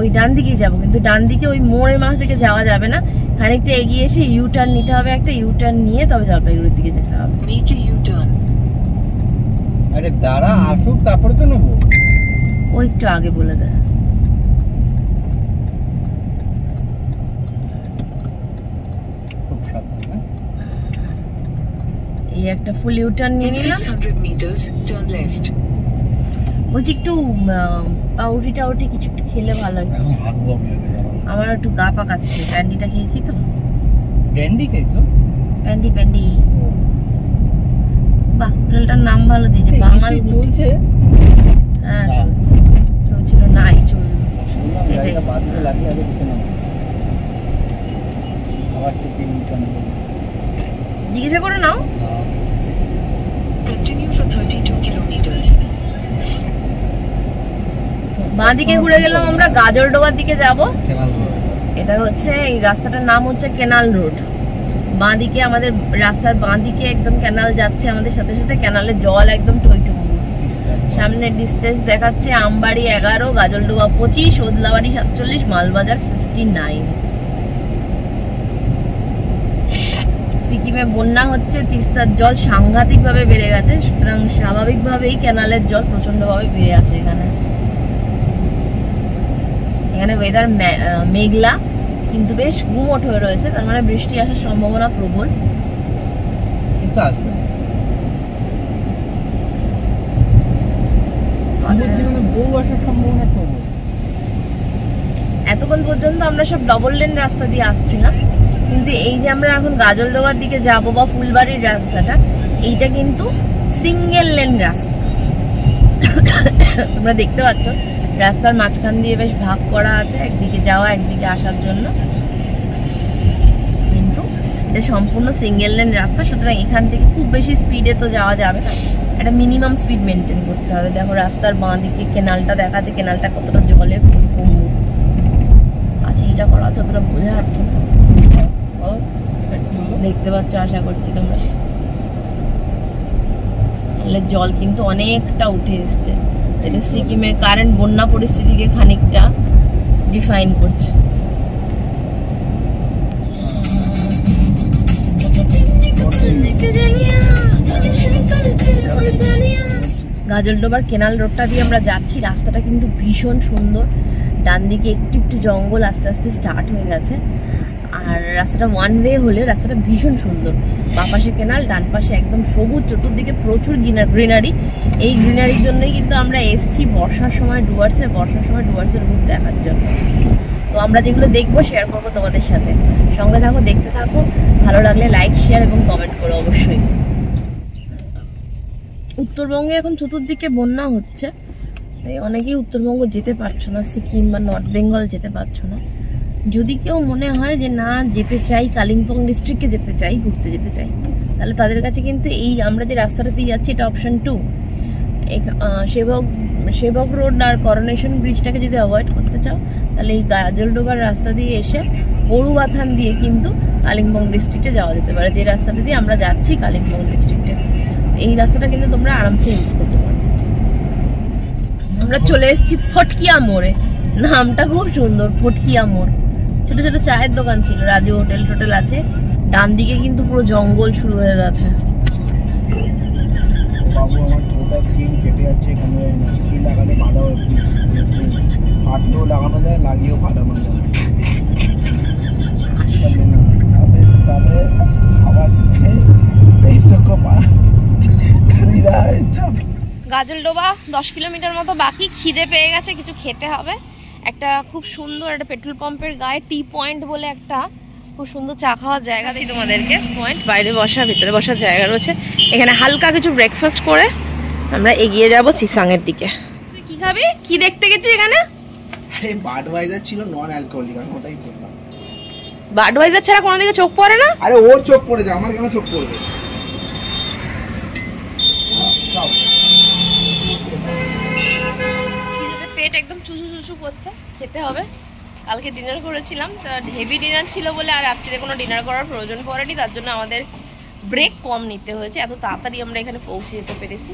ওই ডান দিকেই যাব। কিন্তু ডান দিকে ওই মোড়ের মাথা থেকে যাওয়া যাবে না, খানিকটা এগিয়ে এসে ইউ টার্ন নিতে হবে, একটা ইউ টার্ন নিয়ে তবে জলপাইগুড়ির দিকে যেতে হবে। Make a U-turn. আরে দাঁড়া, আসুক তারপরে তো নেবো। ও একটু আগে বলে দেয়। খুব সাবধান। এই একটা ফুল ইউ টার্ন নিয়ে In নিলাম। 600 meters, turn left. বলছি একটু পাউরুটি টাউরুটি কিছু একটু খেলে ভালো হয়। হাঁকবো আমি আগে, দাঁড়াও। আমার একটু গা পাকাচ্ছে, প্যান্ডিটা খেয়েছি তো। ব্র্যান্ডি খেয়েছো? প্যান্ডি বাহ, হোটেলটার নাম ভালো দিয়েছে, বাঙাল। চলছে। হ্যাঁ চলছে, চলছিল না, এই চললো। বললাম এটাই। গাড়িটা বাঁধতে লাগিয়ে আগে দিতে না, আবার তো তিন দিতে না। জিজ্ঞাসা করে নাও। Continue for 32 kilometers. বাঁ দিকে ঘুরে গেলাম আমরা, গাজলডোবার দিকে যাব। Canal road. এটা হচ্ছে এই রাস্তাটার নাম হচ্ছে কেনাল রোড। বাঁ দিকে আমাদের রাস্তার বাঁ দিকে একদম ক্যানাল যাচ্ছে আমাদের সাথে সাথে, ক্যানালে জল একদম টইটুম্বুর। সামনের ডিস্টেন্স দেখাচ্ছে আমবাড়ি 11, গাজলডোবা 25, ওদলাবাড়ি 47, মালবাজার 59। সিকিমে বন্যা হচ্ছে, তিস্তার জল সাংঘাতিকভাবে বেড়ে গেছে, সুতরাং স্বাভাবিকভাবেই ক্যানালের জল প্রচন্ডভাবে বেড়ে আছে। এখানে ওয়েদার মেঘলা কিন্তু বেশ গুমোট হয়ে রয়েছে, তার মানে বৃষ্টি আসার সম্ভাবনা প্রবল, কিন্তু আসবে জীবনে বউ আসার সম্ভাবনা প্রবল। এতক্ষণ পর্যন্ত আমরা সব ডবল লেন রাস্তা দিয়ে আসছি না, কিন্তু এই যে আমরা এখন গাজলডোবার দিকে যাব বা ফুলবাড়ির রাস্তাটা, এইটা কিন্তু সিঙ্গেল লেন রাস্তা। তোমরা দেখতে পাচ্ছ রাস্তার মাঝখান দিয়ে বেশ ভাগ করা আছে, একদিকে যাওয়া একদিকে আসার জন্য, কিন্তু এটা সম্পূর্ণ সিঙ্গেল লেন রাস্তা। সুতরাং এখান থেকে খুব বেশি স্পিডে তো যাওয়া যাবে না, একটা মিনিমাম স্পিড মেনটেন করতে হবে। দেখো রাস্তার বাঁ দিকে কেনালটা দেখা যাচ্ছে, কেনালটা কতটা জলে পরিপূর্ণ, পাঁচিলটা করা আছে অতটা বোঝা যাচ্ছে না, দেখতে পাচ্ছ আশা করছি তোমরা। জল কিন্তু অনেকটা উঠে এসছে, এটা সিকিমের কারেন্ট বন্যা পরিস্থিতিকে খানিকটা ডিফাইন করছে। গাজলডোবার কেনাল রোডটা দিয়ে আমরা যাচ্ছি, রাস্তাটা কিন্তু ভীষণ সুন্দর, ডান দিকে একটু একটু জঙ্গল আস্তে আস্তে স্টার্ট হয়ে গেছে, আর রাস্তাটা ওয়ান ওয়ে হলে রাস্তাটা ভীষণ সুন্দর। বাঁ পাশে কেনাল, ডান পাশে একদম সবুজ, চতুর্দিকে প্রচুর গ্রিনারি। এই গ্রিনারির জন্যই কিন্তু আমরা এসছি বর্ষার সময় ডুয়ার্সের রূপ দেখার জন্য। তো আমরা যেগুলো দেখবো শেয়ার করবো তোমাদের সাথে, সঙ্গে থাকো, দেখতে থাকো, ভালো লাগলে লাইক, শেয়ার এবং কমেন্ট করো অবশ্যই। উত্তরবঙ্গে এখন চতুর্দিকে বন্যা হচ্ছে, তাই অনেকেই উত্তরবঙ্গ যেতে পারছো না, সিকিম বা নর্থ বেঙ্গল যেতে পারছো না। যদি কেউ মনে হয় যে না যেতে চাই, কালিম্পং ডিস্ট্রিক্টে যেতে চাই, ঘুরতে যেতে চাই, তাহলে তাদের কাছে কিন্তু এই আমরা যে রাস্তাটা দিয়ে যাচ্ছি এটা অপশন 2। সেবক রোড আর করোনেশন ব্রিজটাকে যদি অ্যাভয়েড করতে চাও, তাহলে এই গাজলডোবার রাস্তা দিয়ে এসে বড়ুবাথান দিয়ে কিন্তু কালিম্পং ডিস্ট্রিক্টে যাওয়া যেতে পারে, যে রাস্তাটা দিয়ে আমরা যাচ্ছি কালিম্পং ডিস্ট্রিক্টে। এই রাস্তাটা কিন্তু তোমরা আরামসে ইউজ করতে পারো। আমরা চলে এসেছি ফটকিয়া মোড়ে, নামটা খুব সুন্দর, ফটকিয়া মোড়। ছোট ছোট চায়ের দোকান ছিল, রাজু হোটেল আছে, ডান দিকে কিন্তু পুরো জঙ্গল শুরু হয়ে গেছে। বাবু আমার টোটা স্কিন কেটে যাচ্ছে, এখানে কি লাগালে ভালো হয় প্লিজ? হাতও লাগানো যায়, লাগিয়েও ফাটানো যায়। साले आवाज में पैसों को खरीदा है जब। গাজলডোবা 10 কিলোমিটার মতো বাকি, খিদে পেয়ে গেছে, কিছু খেতে হবে। একটা খুব সুন্দর একটা পেট্রোল পাম্পের গায়ে টি পয়েন্ট বলে একটা খুব সুন্দর চা খাওয়ার জায়গা দিই তোমাদেরকে। পয়েন্ট বাইরে বসা, ভিতরে বসার জায়গা রয়েছে। এখানে হালকা কিছু ব্রেকফাস্ট করে আমরা এগিয়ে যাব চিসাংয়ের দিকে। তুই কি খাবি? কি দেখতে গেছিস এখানে? আরে বাডওয়াইজার ছিল নন অ্যালকোহলিক, আমি ওটাই বললাম। বাডওয়াইজার ছাড়া কোনো দিকে চোখ পড়ে না? আরে ওর চোখ পড়ে যায়, আমার কেন চোখ পড়বে? খিদেতে পেট একদম চুচু চুচু করছে, খেতে হবে। কালকে ডিনার করেছিলাম, তো হেভি ডিনার ছিল বলে আর রাত্রিরে কোনো ডিনার করার প্রয়োজন পড়েনি, তার জন্য আমাদের ব্রেক কম নিতে হয়েছে, এত তাড়াতাড়ি আমরা এখানে পৌঁছে যেতে পেরেছি।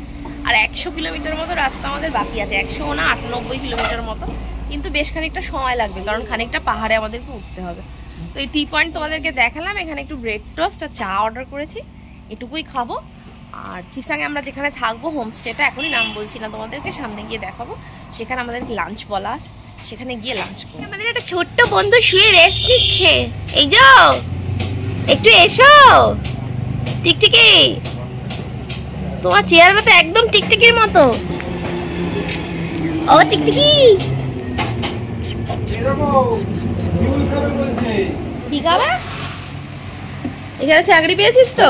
আর 100 কিলোমিটার মতো রাস্তা আমাদের বাকি আছে, 100 না 98 কিলোমিটার মতো, কিন্তু বেশ খানিকটা সময় লাগবে, কারণ খানিকটা পাহাড়ে আমাদেরকে উঠতে হবে। তো এই টি পয়েন্ট তোমাদেরকে দেখালাম, এখানে একটু ব্রেড টোস্ট আর চা অর্ডার করেছি, এটুকুই খাবো। আর চিসাংয়ে আমরা যেখানে থাকবো, হোমস্টেটা এখনই নাম বলছি না তোমাদেরকে, সামনে গিয়ে দেখাবো। সেখানে আমাদেরকে লাঞ্চ বলা আছে, সেখানে গিয়ে লাঞ্চ করবো। আমাদের একটা ছোট্ট বন্ধু শুয়ে রেস্ট নিচ্ছে, এই যাও একটু এসো। টিকটিকি, তোমার চেহারাটা তো একদম টিকটিকির মতো। ও টিকটিকি, কি খাবে? এখানে চাকরি পেয়েছিস তো?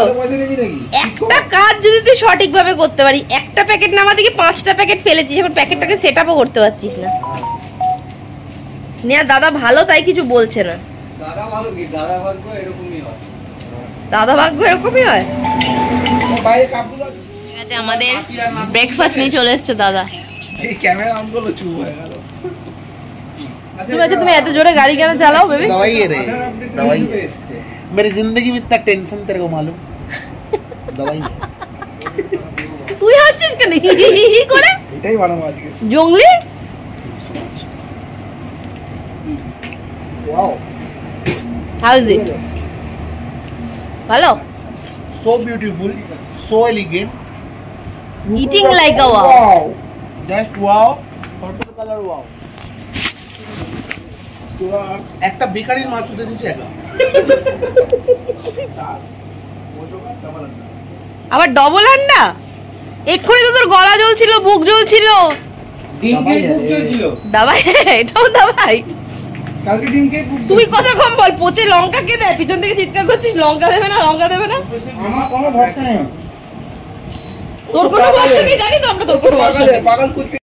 একটা কাজ যদি তুই সঠিকভাবে করতে পারিস, একটা প্যাকেট নামা থেকে 5টা প্যাকেট ফেলেছিস, এবার প্যাকেটটাকে সেট আপও করতে পারছিস না। নিয়া দাদা ভালো তাই কিছু বলছে না। দাদা ভালো কি, দাদা ভাগ্য এরকমই হয়। দাদা ভাগ্য এরকমই হয়। ঠিক আছে, আমাদের ব্রেকফাস্ট নিয়ে চলে এসছে দাদা। এই ক্যামেরা অন করলো, চুপ হয়ে গেল। তুমি এত জোরে গাড়ি কেন চালাও বেবি? दवाई है रे, दवाई है। मेरी जिंदगी में इतना टेंशन तेरे को मालूम? दवाई है। তুই হাসছিস কেন হি হি হি করে? এটাই বানাবো আজকে। জঙ্গলি ওয়াও, হাউ ইজ ইট? ভালো, so beautiful, so elegant, eating like আ wow. wow, just wow, purple color wow. তো আর একটা বেকারির মাছ উঠে দিচ্ছে একা। আবার ডবল আন্ডা? এক্ষুনি তো তোর গলা জ্বলছিল, বুক জ্বলছিল। ডিমকে খুব চলছিল দাবাই, এটাও দাবাই। কালকে ডিমকে খুব তুই কথা কম বল, পচে লঙ্কা কে দেয়? পিছন থেকে চিৎকার করছিস লঙ্কা দেবে না, লঙ্কা দেবে না। আমার কোনো ভরসা নেই তোর কোনো ভরসা নেই, জানি তো আমরা তোর কোনো ভরসা নেই। পাগল কুচকে